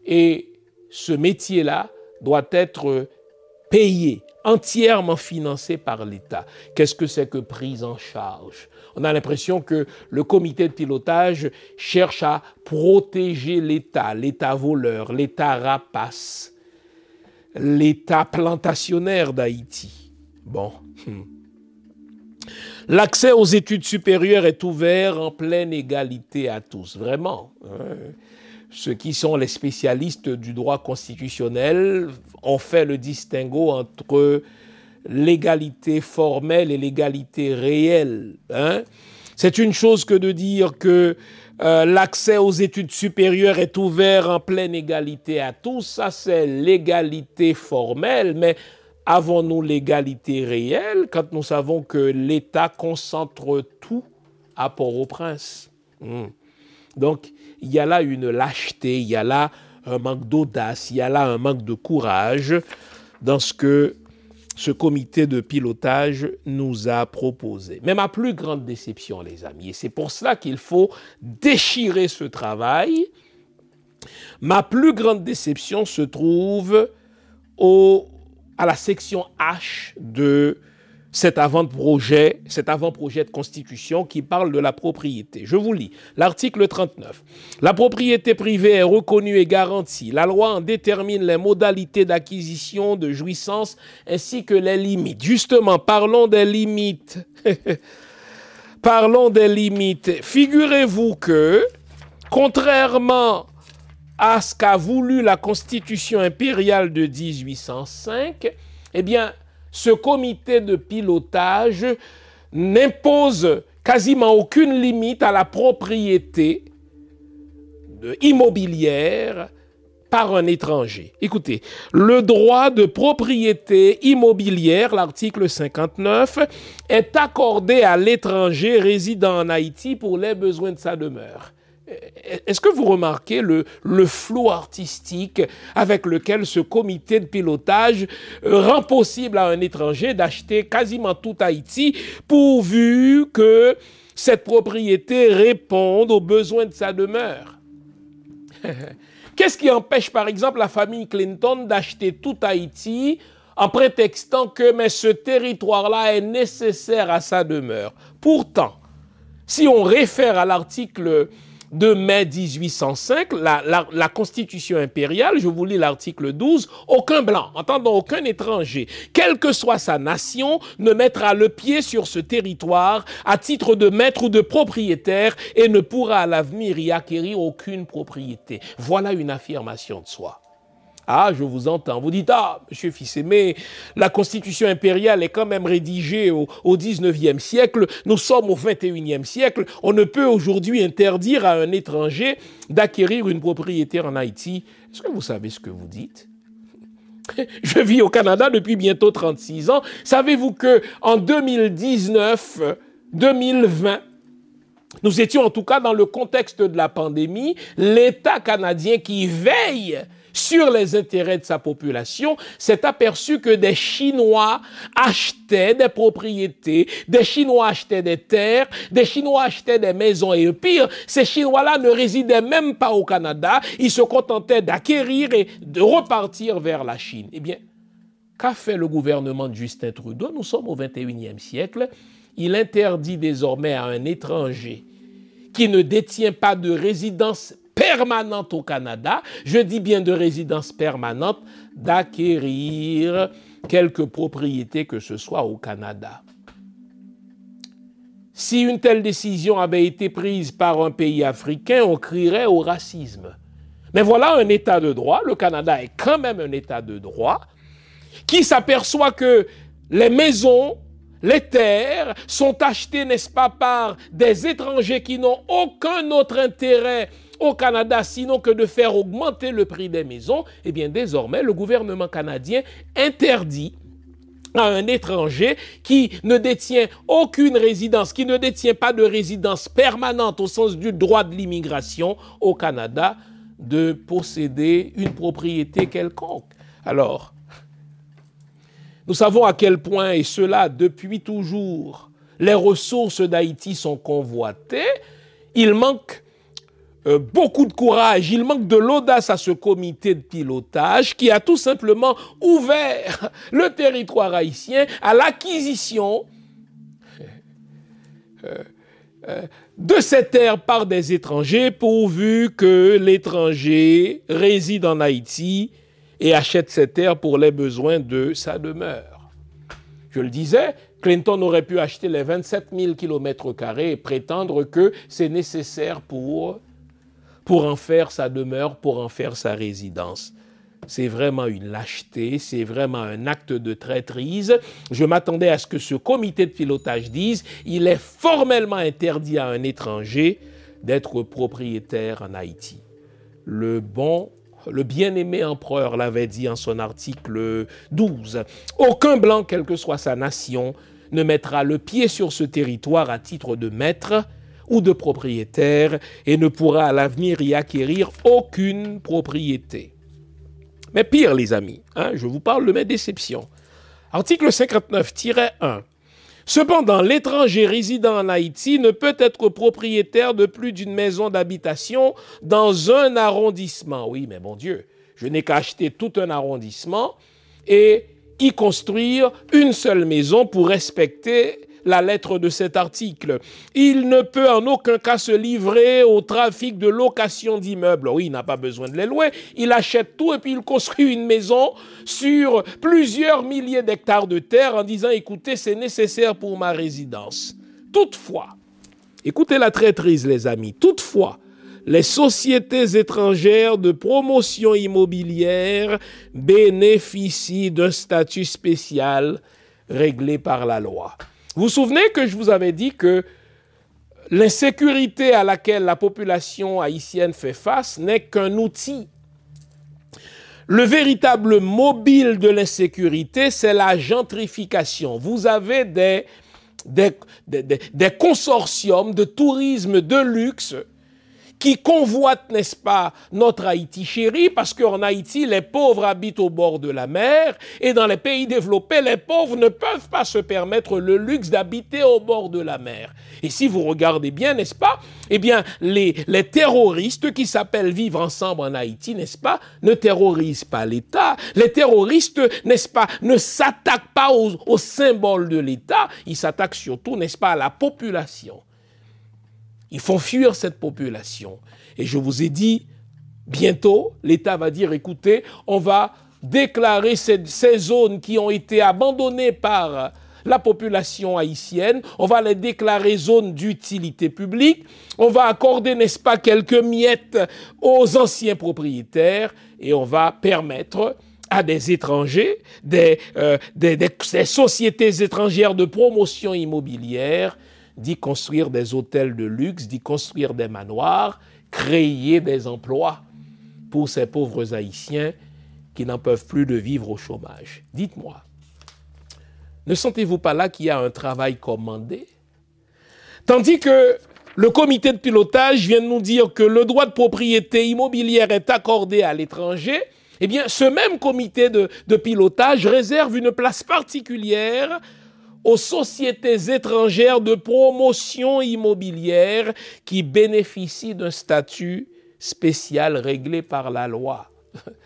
Et ce métier-là doit être payé, entièrement financé par l'État. Qu'est-ce que c'est que prise en charge? On a l'impression que le comité de pilotage cherche à protéger l'État, l'État voleur, l'État rapace, l'État plantationnaire d'Haïti. Bon. L'accès aux études supérieures est ouvert en pleine égalité à tous. Vraiment. Ceux qui sont les spécialistes du droit constitutionnel ont fait le distinguo entre l'égalité formelle et l'égalité réelle. Hein? C'est une chose que de dire que l'accès aux études supérieures est ouvert en pleine égalité à tous. Ça, c'est l'égalité formelle, mais avons-nous l'égalité réelle quand nous savons que l'État concentre tout à Port-au-Prince? Donc, il y a là une lâcheté, il y a là un manque d'audace, il y a là un manque de courage dans ce que ce comité de pilotage nous a proposé. Mais ma plus grande déception, les amis, et c'est pour cela qu'il faut déchirer ce travail, ma plus grande déception se trouve à la section H de cet avant-projet de constitution qui parle de la propriété. Je vous lis l'article 39. La propriété privée est reconnue et garantie. La loi en détermine les modalités d'acquisition, de jouissance ainsi que les limites. Justement, parlons des limites. Parlons des limites. Figurez-vous que, contrairement à ce qu'a voulu la Constitution impériale de 1805, eh bien, ce comité de pilotage n'impose quasiment aucune limite à la propriété immobilière par un étranger. Écoutez, le droit de propriété immobilière, l'article 59, est accordé à l'étranger résidant en Haïti pour les besoins de sa demeure. Est-ce que vous remarquez le flou artistique avec lequel ce comité de pilotage rend possible à un étranger d'acheter quasiment tout Haïti pourvu que cette propriété réponde aux besoins de sa demeure? Qu'est-ce qui empêche par exemple la famille Clinton d'acheter tout Haïti en prétextant que ce territoire-là est nécessaire à sa demeure? Pourtant, si on réfère à l'article de mai 1805, la Constitution impériale, je vous lis l'article 12, aucun blanc, entendons aucun étranger, quelle que soit sa nation, ne mettra le pied sur ce territoire à titre de maître ou de propriétaire et ne pourra à l'avenir y acquérir aucune propriété. Voilà une affirmation de soi. Ah, je vous entends. Vous dites, ah, monsieur Fils-Aimé, la Constitution impériale est quand même rédigée au 19e siècle. Nous sommes au 21e siècle. On ne peut aujourd'hui interdire à un étranger d'acquérir une propriété en Haïti. Est-ce que vous savez ce que vous dites? Je vis au Canada depuis bientôt 36 ans. Savez-vous que en 2019, 2020, nous étions en tout cas dans le contexte de la pandémie, l'État canadien qui veille sur les intérêts de sa population, s'est aperçu que des Chinois achetaient des propriétés, des Chinois achetaient des terres, des Chinois achetaient des maisons et pire, ces Chinois-là ne résidaient même pas au Canada, ils se contentaient d'acquérir et de repartir vers la Chine. Eh bien, qu'a fait le gouvernement de Justin Trudeau? Nous sommes au 21e siècle. Il interdit désormais à un étranger qui ne détient pas de résidence permanente au Canada, je dis bien de résidence permanente, d'acquérir quelque propriété que ce soit au Canada. Si une telle décision avait été prise par un pays africain, on crierait au racisme. Mais voilà un État de droit, le Canada est quand même un État de droit, qui s'aperçoit que les maisons, les terres sont achetées, n'est-ce pas, par des étrangers qui n'ont aucun autre intérêt au Canada, sinon que de faire augmenter le prix des maisons. Eh bien, désormais, le gouvernement canadien interdit à un étranger qui ne détient aucune résidence, qui ne détient pas de résidence permanente au sens du droit de l'immigration au Canada, de posséder une propriété quelconque. Alors, nous savons à quel point, et cela depuis toujours, les ressources d'Haïti sont convoitées. Il manque beaucoup de courage, il manque de l'audace à ce comité de pilotage qui a tout simplement ouvert le territoire haïtien à l'acquisition de ces terres par des étrangers pourvu que l'étranger réside en Haïti et achète ces terres pour les besoins de sa demeure. Je le disais, Clinton aurait pu acheter les 27 000 km² et prétendre que c'est nécessaire pour en faire sa demeure, pour en faire sa résidence. C'est vraiment une lâcheté, c'est vraiment un acte de traîtrise. Je m'attendais à ce que ce comité de pilotage dise « Il est formellement interdit à un étranger d'être propriétaire en Haïti ». Le bien-aimé empereur l'avait dit en son article 12. « Aucun blanc, quelle que soit sa nation, ne mettra le pied sur ce territoire à titre de maître ou de propriétaire et ne pourra à l'avenir y acquérir aucune propriété. » Mais pire, les amis, je vous parle de mes déceptions. Article 59-1. Cependant, l'étranger résidant en Haïti ne peut être propriétaire de plus d'une maison d'habitation dans un arrondissement. Oui, mais mon Dieu, je n'ai qu'à acheter tout un arrondissement et y construire une seule maison pour respecter la lettre de cet article. Il ne peut en aucun cas se livrer au trafic de location d'immeubles. Oui, il n'a pas besoin de les louer. Il achète tout et puis il construit une maison sur plusieurs milliers d'hectares de terre en disant « Écoutez, c'est nécessaire pour ma résidence. » Toutefois, écoutez la traîtrise, les amis, toutefois, les sociétés étrangères de promotion immobilière bénéficient d'un statut spécial réglé par la loi. Vous vous souvenez que je vous avais dit que l'insécurité à laquelle la population haïtienne fait face n'est qu'un outil. Le véritable mobile de l'insécurité, c'est la gentrification. Vous avez des consortiums de tourisme de luxe qui convoitent, n'est-ce pas, notre Haïti chéri, parce qu'en Haïti, les pauvres habitent au bord de la mer, et dans les pays développés, les pauvres ne peuvent pas se permettre le luxe d'habiter au bord de la mer. Et si vous regardez bien, n'est-ce pas, eh bien, les terroristes qui s'appellent Vivre Ensemble en Haïti, n'est-ce pas, ne terrorisent pas l'État. Les terroristes, n'est-ce pas, ne s'attaquent pas aux symboles de l'État, ils s'attaquent surtout, n'est-ce pas, à la population. Ils font fuir cette population. Et je vous ai dit, bientôt, l'État va dire, écoutez, on va déclarer ces zones qui ont été abandonnées par la population haïtienne, on va les déclarer zones d'utilité publique, on va accorder, n'est-ce pas, quelques miettes aux anciens propriétaires et on va permettre à des étrangers, des sociétés étrangères de promotion immobilière d'y construire des hôtels de luxe, d'y construire des manoirs, créer des emplois pour ces pauvres Haïtiens qui n'en peuvent plus de vivre au chômage. Dites-moi, ne sentez-vous pas là qu'il y a un travail commandé? Tandis que le comité de pilotage vient de nous dire que le droit de propriété immobilière est accordé à l'étranger, eh bien, ce même comité de pilotage réserve une place particulière aux sociétés étrangères de promotion immobilière qui bénéficient d'un statut spécial réglé par la loi.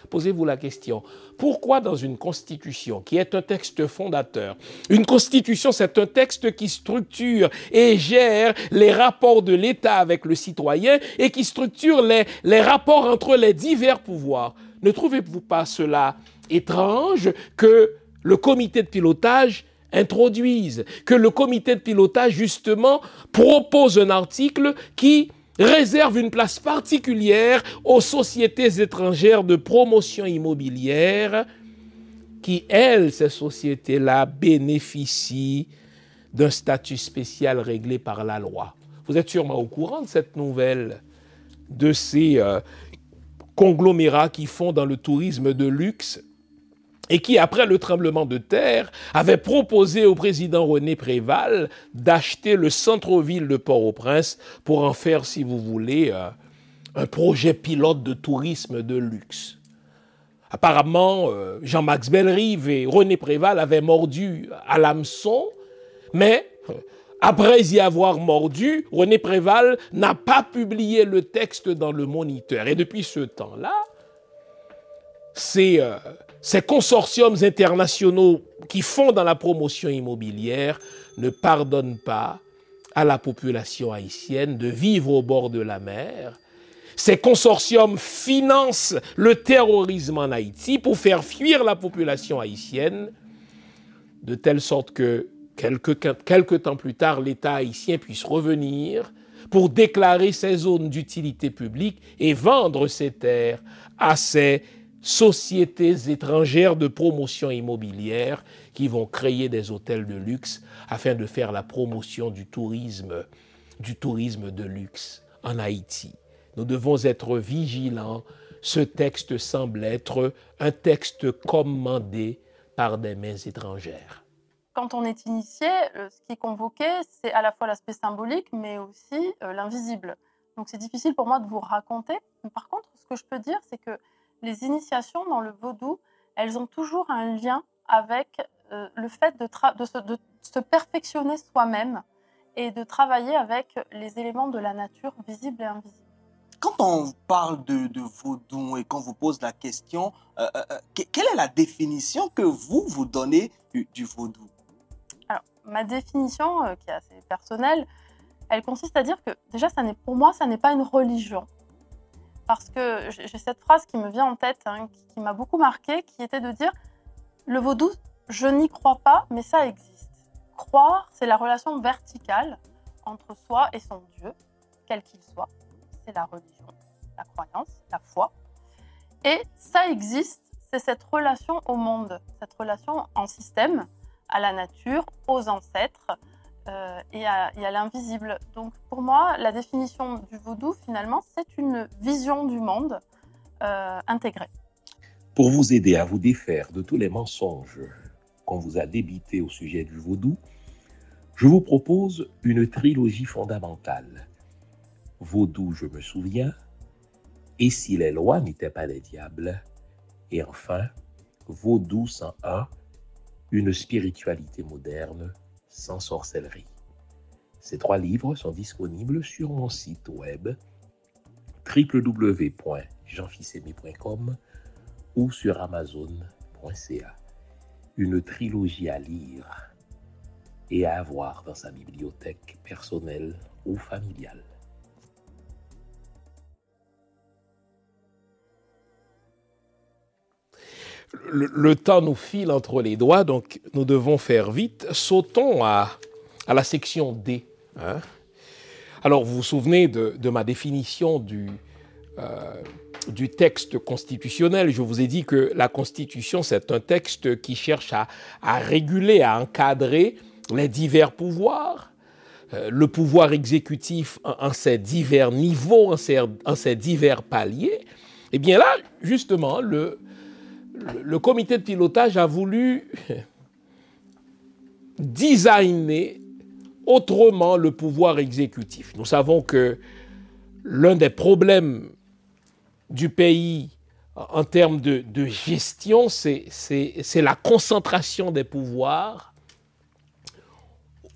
Posez-vous la question. Pourquoi dans une constitution qui est un texte fondateur, une constitution c'est un texte qui structure et gère les rapports de l'État avec le citoyen et qui structure les rapports entre les divers pouvoirs, ne trouvez-vous pas cela étrange que le comité de pilotage introduise, que le comité de pilotage justement propose un article qui réserve une place particulière aux sociétés étrangères de promotion immobilière qui, elles, ces sociétés-là, bénéficient d'un statut spécial réglé par la loi. Vous êtes sûrement au courant de cette nouvelle, de ces conglomérats qui font dans le tourisme de luxe et qui, après le tremblement de terre, avait proposé au président René Préval d'acheter le centre-ville de Port-au-Prince pour en faire, si vous voulez, un projet pilote de tourisme de luxe. Apparemment, Jean-Max Bellerive et René Préval avaient mordu à l'hameçon, mais après y avoir mordu, René Préval n'a pas publié le texte dans le Moniteur. Et depuis ce temps-là, ces consortiums internationaux qui font dans la promotion immobilière ne pardonnent pas à la population haïtienne de vivre au bord de la mer. Ces consortiums financent le terrorisme en Haïti pour faire fuir la population haïtienne, de telle sorte que quelque temps plus tard, l'État haïtien puisse revenir pour déclarer ces zones d'utilité publique et vendre ces terres à ces sociétés étrangères de promotion immobilière qui vont créer des hôtels de luxe afin de faire la promotion du tourisme de luxe en Haïti. Nous devons être vigilants. Ce texte semble être un texte commandé par des mains étrangères. Quand on est initié, ce qui est convoqué, c'est à la fois l'aspect symbolique, mais aussi l'invisible. Donc c'est difficile pour moi de vous raconter. Mais par contre, ce que je peux dire, c'est que les initiations dans le vaudou, elles ont toujours un lien avec le fait de se perfectionner soi-même et de travailler avec les éléments de la nature visibles et invisibles. Quand on parle de vaudou et qu'on vous pose la question, quelle est la définition que vous donnez du vaudou? Alors, ma définition, qui est assez personnelle, elle consiste à dire que déjà, pour moi, ça n'est pas une religion. Parce que j'ai cette phrase qui me vient en tête, qui m'a beaucoup marquée, qui était de dire « Le vaudou, je n'y crois pas, mais ça existe. Croire, c'est la relation verticale entre soi et son Dieu, quel qu'il soit. C'est la religion, la croyance, la foi. Et ça existe, c'est cette relation au monde, cette relation en système, à la nature, aux ancêtres, et à l'invisible. Donc pour moi, la définition du vaudou, finalement, c'est une vision du monde intégrée. Pour vous aider à vous défaire de tous les mensonges qu'on vous a débités au sujet du vaudou, je vous propose une trilogie fondamentale. Vaudou, je me souviens, et si les lois n'étaient pas les diables, et enfin, Vaudou 101, une spiritualité moderne sans sorcellerie. Ces 3 livres sont disponibles sur mon site web www.jeanfilsemi.com ou sur amazon.ca. Une trilogie à lire et à avoir dans sa bibliothèque personnelle ou familiale. le temps nous file entre les doigts, donc nous devons faire vite. Sautons à la section D. Hein. Alors, vous vous souvenez de ma définition du texte constitutionnel. Je vous ai dit que la Constitution, c'est un texte qui cherche à réguler, à encadrer les divers pouvoirs, le pouvoir exécutif en ses divers niveaux, en ses divers paliers. Eh bien là, justement, le comité de pilotage a voulu designer autrement le pouvoir exécutif. Nous savons que l'un des problèmes du pays en termes de gestion, c'est la concentration des pouvoirs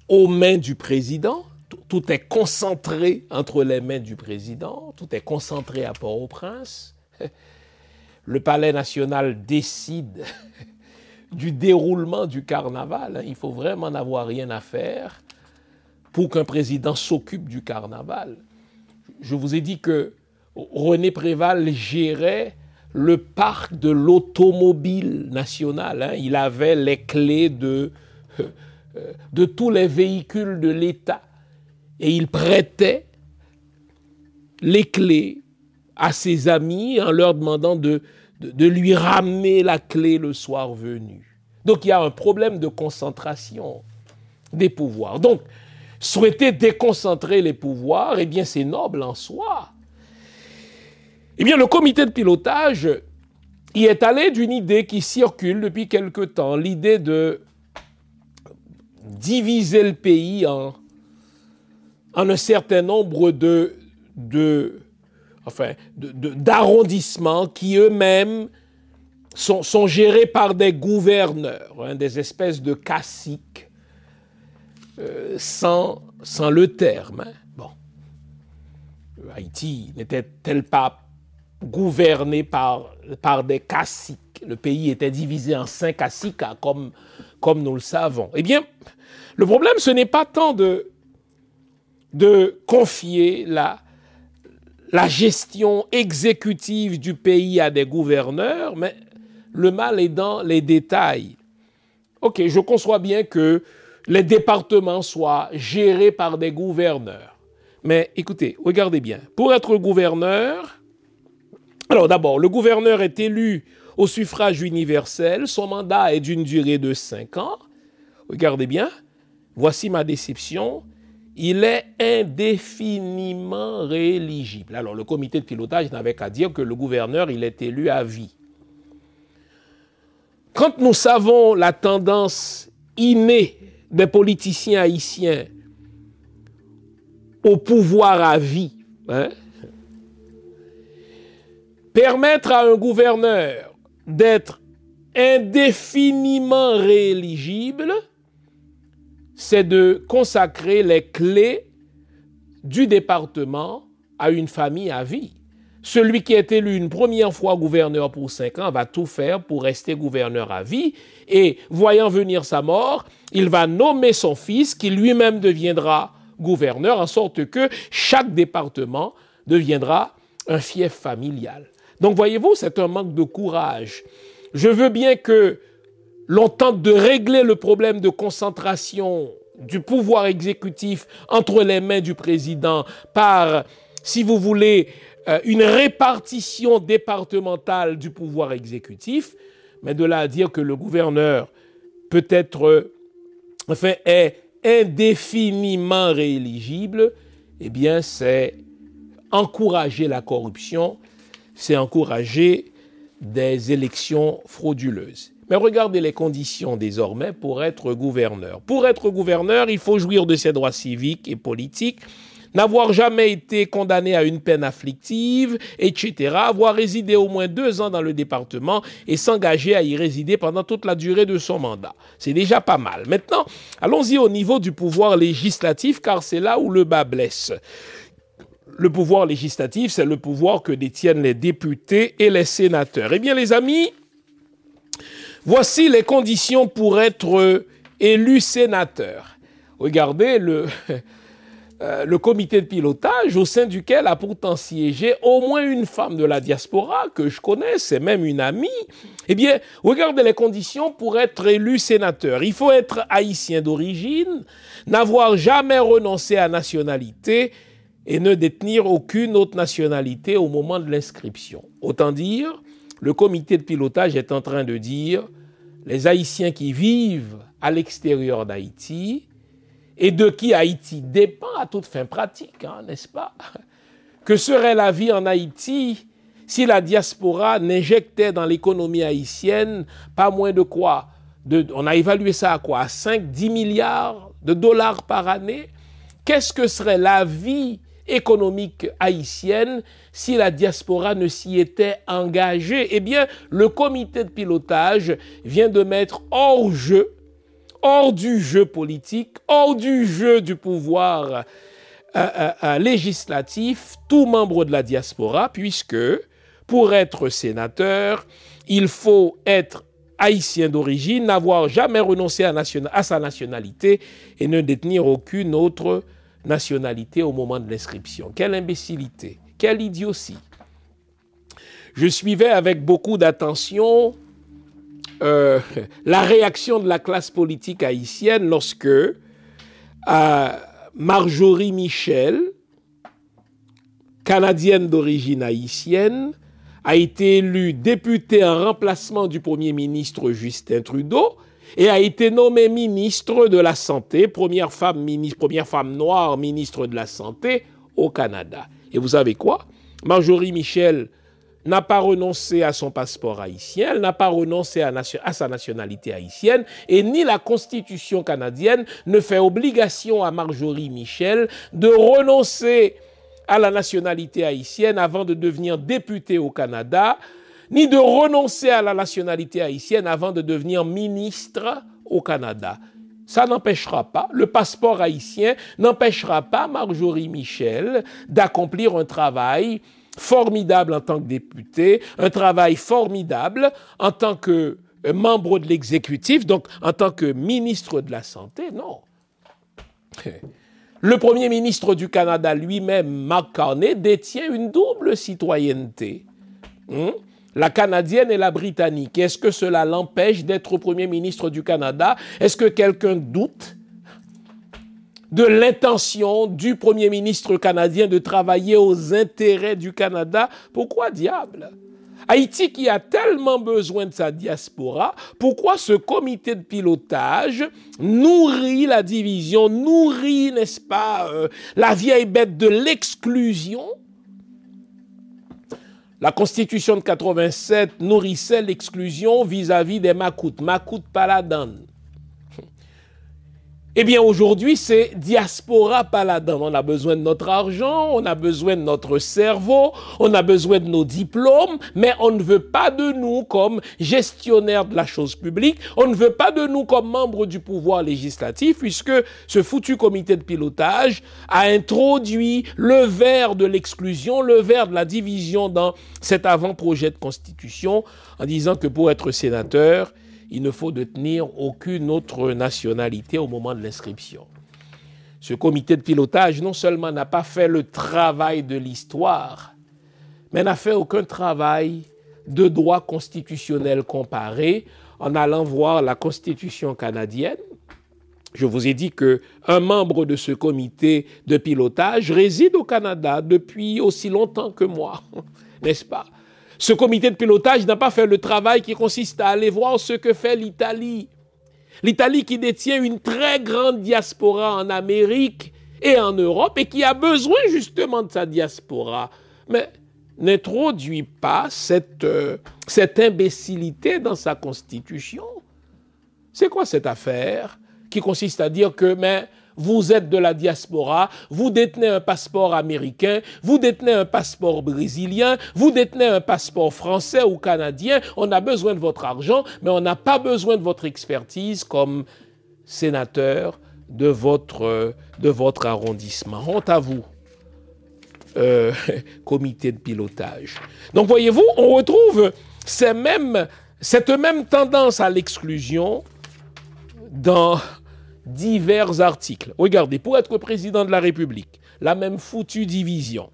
aux mains du président. Tout est concentré entre les mains du président, tout est concentré à Port-au-Prince. Le Palais national décide du déroulement du carnaval. Il faut vraiment n'avoir rien à faire pour qu'un président s'occupe du carnaval. Je vous ai dit que René Préval gérait le parc de l'automobile nationale. Il avait les clés de tous les véhicules de l'État. Et il prêtait les clés à ses amis en leur demandant de lui ramener la clé le soir venu. Donc il y a un problème de concentration des pouvoirs. Donc, souhaiter déconcentrer les pouvoirs, eh bien c'est noble en soi. Eh bien le comité de pilotage y est allé d'une idée qui circule depuis quelque temps, l'idée de diviser le pays en un certain nombre d'arrondissements qui eux-mêmes sont gérés par des gouverneurs, des espèces de caciques, sans le terme. Bon. Haïti n'était-elle pas gouverné par des caciques? Le pays était divisé en 5 caciques, comme nous le savons. Eh bien, le problème, ce n'est pas tant de confier la gestion exécutive du pays à des gouverneurs, mais le mal est dans les détails. Ok, je conçois bien que les départements soient gérés par des gouverneurs. Mais écoutez, regardez bien. Pour être gouverneur, alors d'abord, le gouverneur est élu au suffrage universel. Son mandat est d'une durée de 5 ans. Regardez bien. Voici ma déception. Il est indéfiniment rééligible. Alors, le comité de pilotage n'avait qu'à dire que le gouverneur, il est élu à vie. Quand nous savons la tendance innée des politiciens haïtiens au pouvoir à vie, permettre à un gouverneur d'être indéfiniment rééligible, c'est de consacrer les clés du département à une famille à vie. Celui qui est élu une première fois gouverneur pour 5 ans va tout faire pour rester gouverneur à vie et, voyant venir sa mort, il va nommer son fils qui lui-même deviendra gouverneur, en sorte que chaque département deviendra un fief familial. Donc, voyez-vous, c'est un manque de courage. Je veux bien que l'on tente de régler le problème de concentration du pouvoir exécutif entre les mains du président par, si vous voulez, une répartition départementale du pouvoir exécutif, mais de là à dire que le gouverneur peut être, est indéfiniment rééligible, eh bien, c'est encourager la corruption, c'est encourager des élections frauduleuses. Mais regardez les conditions désormais pour être gouverneur. Pour être gouverneur, il faut jouir de ses droits civiques et politiques, n'avoir jamais été condamné à une peine afflictive, etc., avoir résidé au moins 2 ans dans le département et s'engager à y résider pendant toute la durée de son mandat. C'est déjà pas mal. Maintenant, allons-y au niveau du pouvoir législatif, car c'est là où le bas blesse. Le pouvoir législatif, c'est le pouvoir que détiennent les députés et les sénateurs. Eh bien, les amis, voici les conditions pour être élu sénateur. Regardez le comité de pilotage au sein duquel a pourtant siégé au moins une femme de la diaspora que je connais, c'est même une amie. Eh bien, regardez les conditions pour être élu sénateur. Il faut être haïtien d'origine, n'avoir jamais renoncé à nationalité et ne détenir aucune autre nationalité au moment de l'inscription. Autant dire, le comité de pilotage est en train de dire les Haïtiens qui vivent à l'extérieur d'Haïti et de qui Haïti dépend à toute fin pratique, n'est-ce pas? Que serait la vie en Haïti si la diaspora n'injectait dans l'économie haïtienne pas moins de quoi? On a évalué ça à quoi? À 5-10 milliards de dollars par année? Qu'est-ce que serait la vie économique haïtienne si la diaspora ne s'y était engagée? Eh bien, le comité de pilotage vient de mettre hors jeu, hors du jeu politique, hors du jeu du pouvoir législatif, tout membre de la diaspora, puisque pour être sénateur, il faut être haïtien d'origine, n'avoir jamais renoncé à sa nationalité et ne détenir aucune autre nationalité au moment de l'inscription. Quelle imbécilité, quelle idiotie. Je suivais avec beaucoup d'attention la réaction de la classe politique haïtienne lorsque Marjorie Michel, canadienne d'origine haïtienne, a été élue députée en remplacement du Premier ministre Justin Trudeau et a été nommée ministre de la Santé, première femme noire ministre de la Santé au Canada. Et vous savez quoi? Marjorie Michel n'a pas renoncé à son passeport haïtien, elle n'a pas renoncé à sa nationalité haïtienne, et ni la Constitution canadienne ne fait obligation à Marjorie Michel de renoncer à la nationalité haïtienne avant de devenir députée au Canada, ni de renoncer à la nationalité haïtienne avant de devenir ministre au Canada. Ça n'empêchera pas, le passeport haïtien n'empêchera pas Marjorie Michel d'accomplir un travail formidable en tant que député, un travail formidable en tant que membre de l'exécutif, donc en tant que ministre de la Santé, non. Le Premier ministre du Canada lui-même, Mark Carney, détient une double citoyenneté. La canadienne et la britannique. Est-ce que cela l'empêche d'être Premier ministre du Canada? Est-ce que quelqu'un doute de l'intention du Premier ministre canadien de travailler aux intérêts du Canada? Pourquoi diable? Haïti qui a tellement besoin de sa diaspora, pourquoi ce comité de pilotage nourrit la division, nourrit, n'est-ce pas, la vieille bête de l'exclusion? La Constitution de 87 nourrissait l'exclusion vis-à-vis des Makout Paladan. Eh bien, aujourd'hui, c'est diaspora paladan. On a besoin de notre argent, on a besoin de notre cerveau, on a besoin de nos diplômes, mais on ne veut pas de nous comme gestionnaires de la chose publique, on ne veut pas de nous comme membres du pouvoir législatif, puisque ce foutu comité de pilotage a introduit le ver de l'exclusion, le ver de la division dans cet avant-projet de constitution, en disant que pour être sénateur, il ne faut détenir aucune autre nationalité au moment de l'inscription. Ce comité de pilotage, non seulement n'a pas fait le travail de l'histoire, mais n'a fait aucun travail de droit constitutionnel comparé en allant voir la Constitution canadienne. Je vous ai dit qu'un membre de ce comité de pilotage réside au Canada depuis aussi longtemps que moi, n'est-ce pas? Ce comité de pilotage n'a pas fait le travail qui consiste à aller voir ce que fait l'Italie. L'Italie qui détient une très grande diaspora en Amérique et en Europe et qui a besoin justement de sa diaspora. Mais n'introduit pas cette imbécilité dans sa constitution. C'est quoi cette affaire qui consiste à dire que vous êtes de la diaspora, vous détenez un passeport américain, vous détenez un passeport brésilien, vous détenez un passeport français ou canadien, on a besoin de votre argent, mais on n'a pas besoin de votre expertise comme sénateur de votre arrondissement. Honte à vous, comité de pilotage. Donc voyez-vous, on retrouve cette même tendance à l'exclusion dans divers articles. Regardez, pour être président de la République, la même foutue division.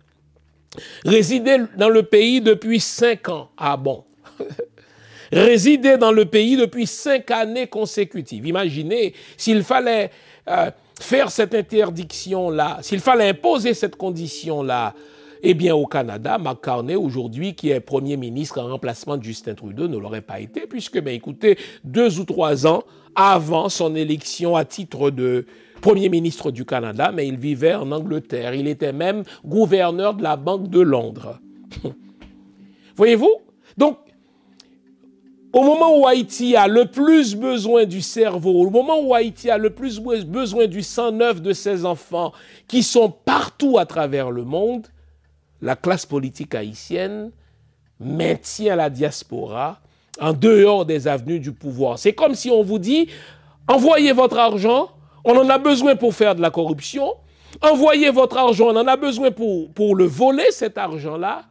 Résider dans le pays depuis 5 ans. Ah bon. Résider dans le pays depuis 5 années consécutives. Imaginez s'il fallait faire cette interdiction-là, s'il fallait imposer cette condition-là, eh bien au Canada, Mark Carney, aujourd'hui, qui est Premier ministre en remplacement de Justin Trudeau, ne l'aurait pas été, puisque, écoutez, 2 ou 3 ans avant son élection à titre de Premier ministre du Canada, mais il vivait en Angleterre. Il était même gouverneur de la Banque de Londres. Voyez-vous? Donc, au moment où Haïti a le plus besoin du cerveau, au moment où Haïti a le plus besoin du sang neuf de ses enfants qui sont partout à travers le monde, la classe politique haïtienne maintient la diaspora en dehors des avenues du pouvoir. C'est comme si on vous dit, envoyez votre argent, on en a besoin pour faire de la corruption, envoyez votre argent, on en a besoin pour le voler, cet argent-là,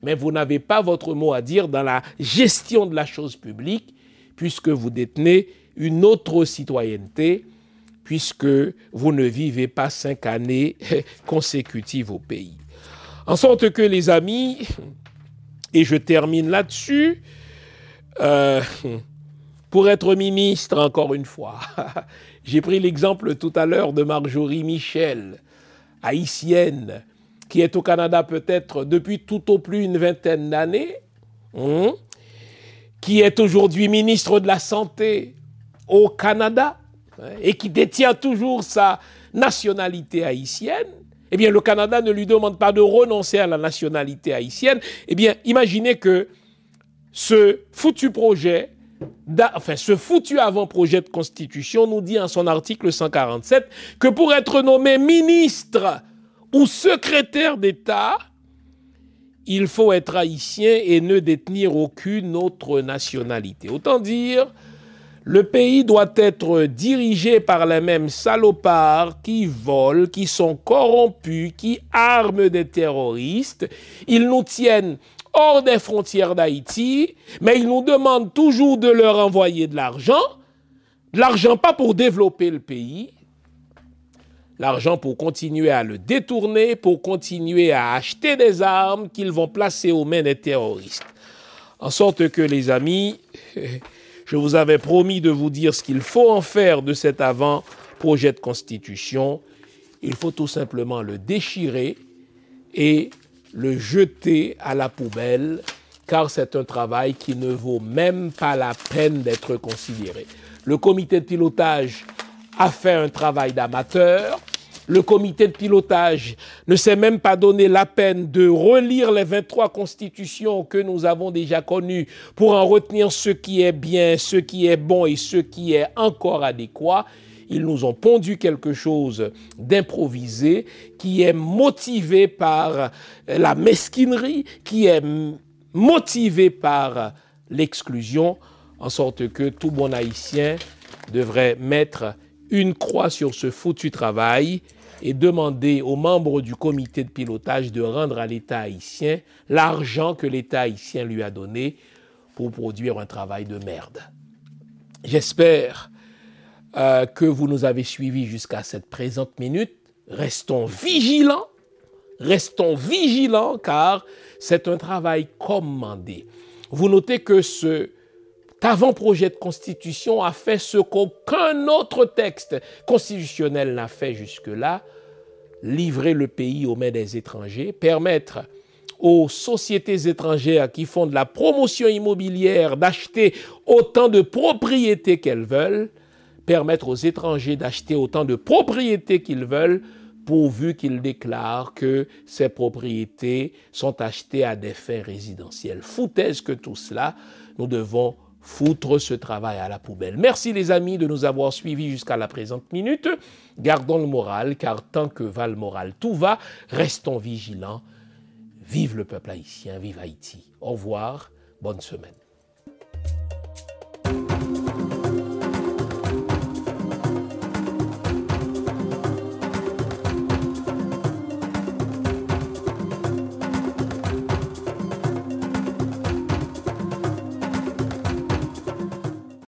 mais vous n'avez pas votre mot à dire dans la gestion de la chose publique, puisque vous détenez une autre citoyenneté, puisque vous ne vivez pas 5 années consécutives au pays. En sorte que, les amis, et je termine là-dessus, pour être ministre, encore une fois, j'ai pris l'exemple tout à l'heure de Marjorie Michel, haïtienne, qui est au Canada peut-être depuis tout au plus une 20aine d'années, qui est aujourd'hui ministre de la Santé au Canada et qui détient toujours sa nationalité haïtienne. Eh bien, le Canada ne lui demande pas de renoncer à la nationalité haïtienne. Eh bien, imaginez que ce foutu projet, ce foutu avant-projet de constitution nous dit en son article 147 que pour être nommé ministre ou secrétaire d'État, il faut être haïtien et ne détenir aucune autre nationalité. Autant dire, le pays doit être dirigé par les mêmes salopards qui volent, qui sont corrompus, qui arment des terroristes. Ils nous tiennent hors des frontières d'Haïti, mais ils nous demandent toujours de leur envoyer de l'argent pas pour développer le pays, l'argent pour continuer à le détourner, pour continuer à acheter des armes qu'ils vont placer aux mains des terroristes. En sorte que, les amis, je vous avais promis de vous dire ce qu'il faut en faire de cet avant-projet de constitution. Il faut tout simplement le déchirer et le jeter à la poubelle, car c'est un travail qui ne vaut même pas la peine d'être considéré. Le comité de pilotage a fait un travail d'amateur. Le comité de pilotage ne s'est même pas donné la peine de relire les 23 constitutions que nous avons déjà connues pour en retenir ce qui est bien, ce qui est bon et ce qui est encore adéquat. Ils nous ont pondu quelque chose d'improvisé qui est motivé par la mesquinerie, qui est motivé par l'exclusion, en sorte que tout bon haïtien devrait mettre une croix sur ce foutu travail et demander aux membres du comité de pilotage de rendre à l'État haïtien l'argent que l'État haïtien lui a donné pour produire un travail de merde. J'espère que vous nous avez suivis jusqu'à cette présente minute. Restons vigilants, car c'est un travail commandé. Vous notez que cet avant-projet de constitution a fait ce qu'aucun autre texte constitutionnel n'a fait jusque-là, livrer le pays aux mains des étrangers, permettre aux sociétés étrangères qui font de la promotion immobilière d'acheter autant de propriétés qu'elles veulent, permettre aux étrangers d'acheter autant de propriétés qu'ils veulent, pourvu qu'ils déclarent que ces propriétés sont achetées à des fins résidentielles. Foutaise que tout cela, nous devons foutre ce travail à la poubelle. Merci les amis de nous avoir suivis jusqu'à la présente minute. Gardons le moral, car tant que va le moral, tout va. Restons vigilants. Vive le peuple haïtien, vive Haïti. Au revoir, bonne semaine.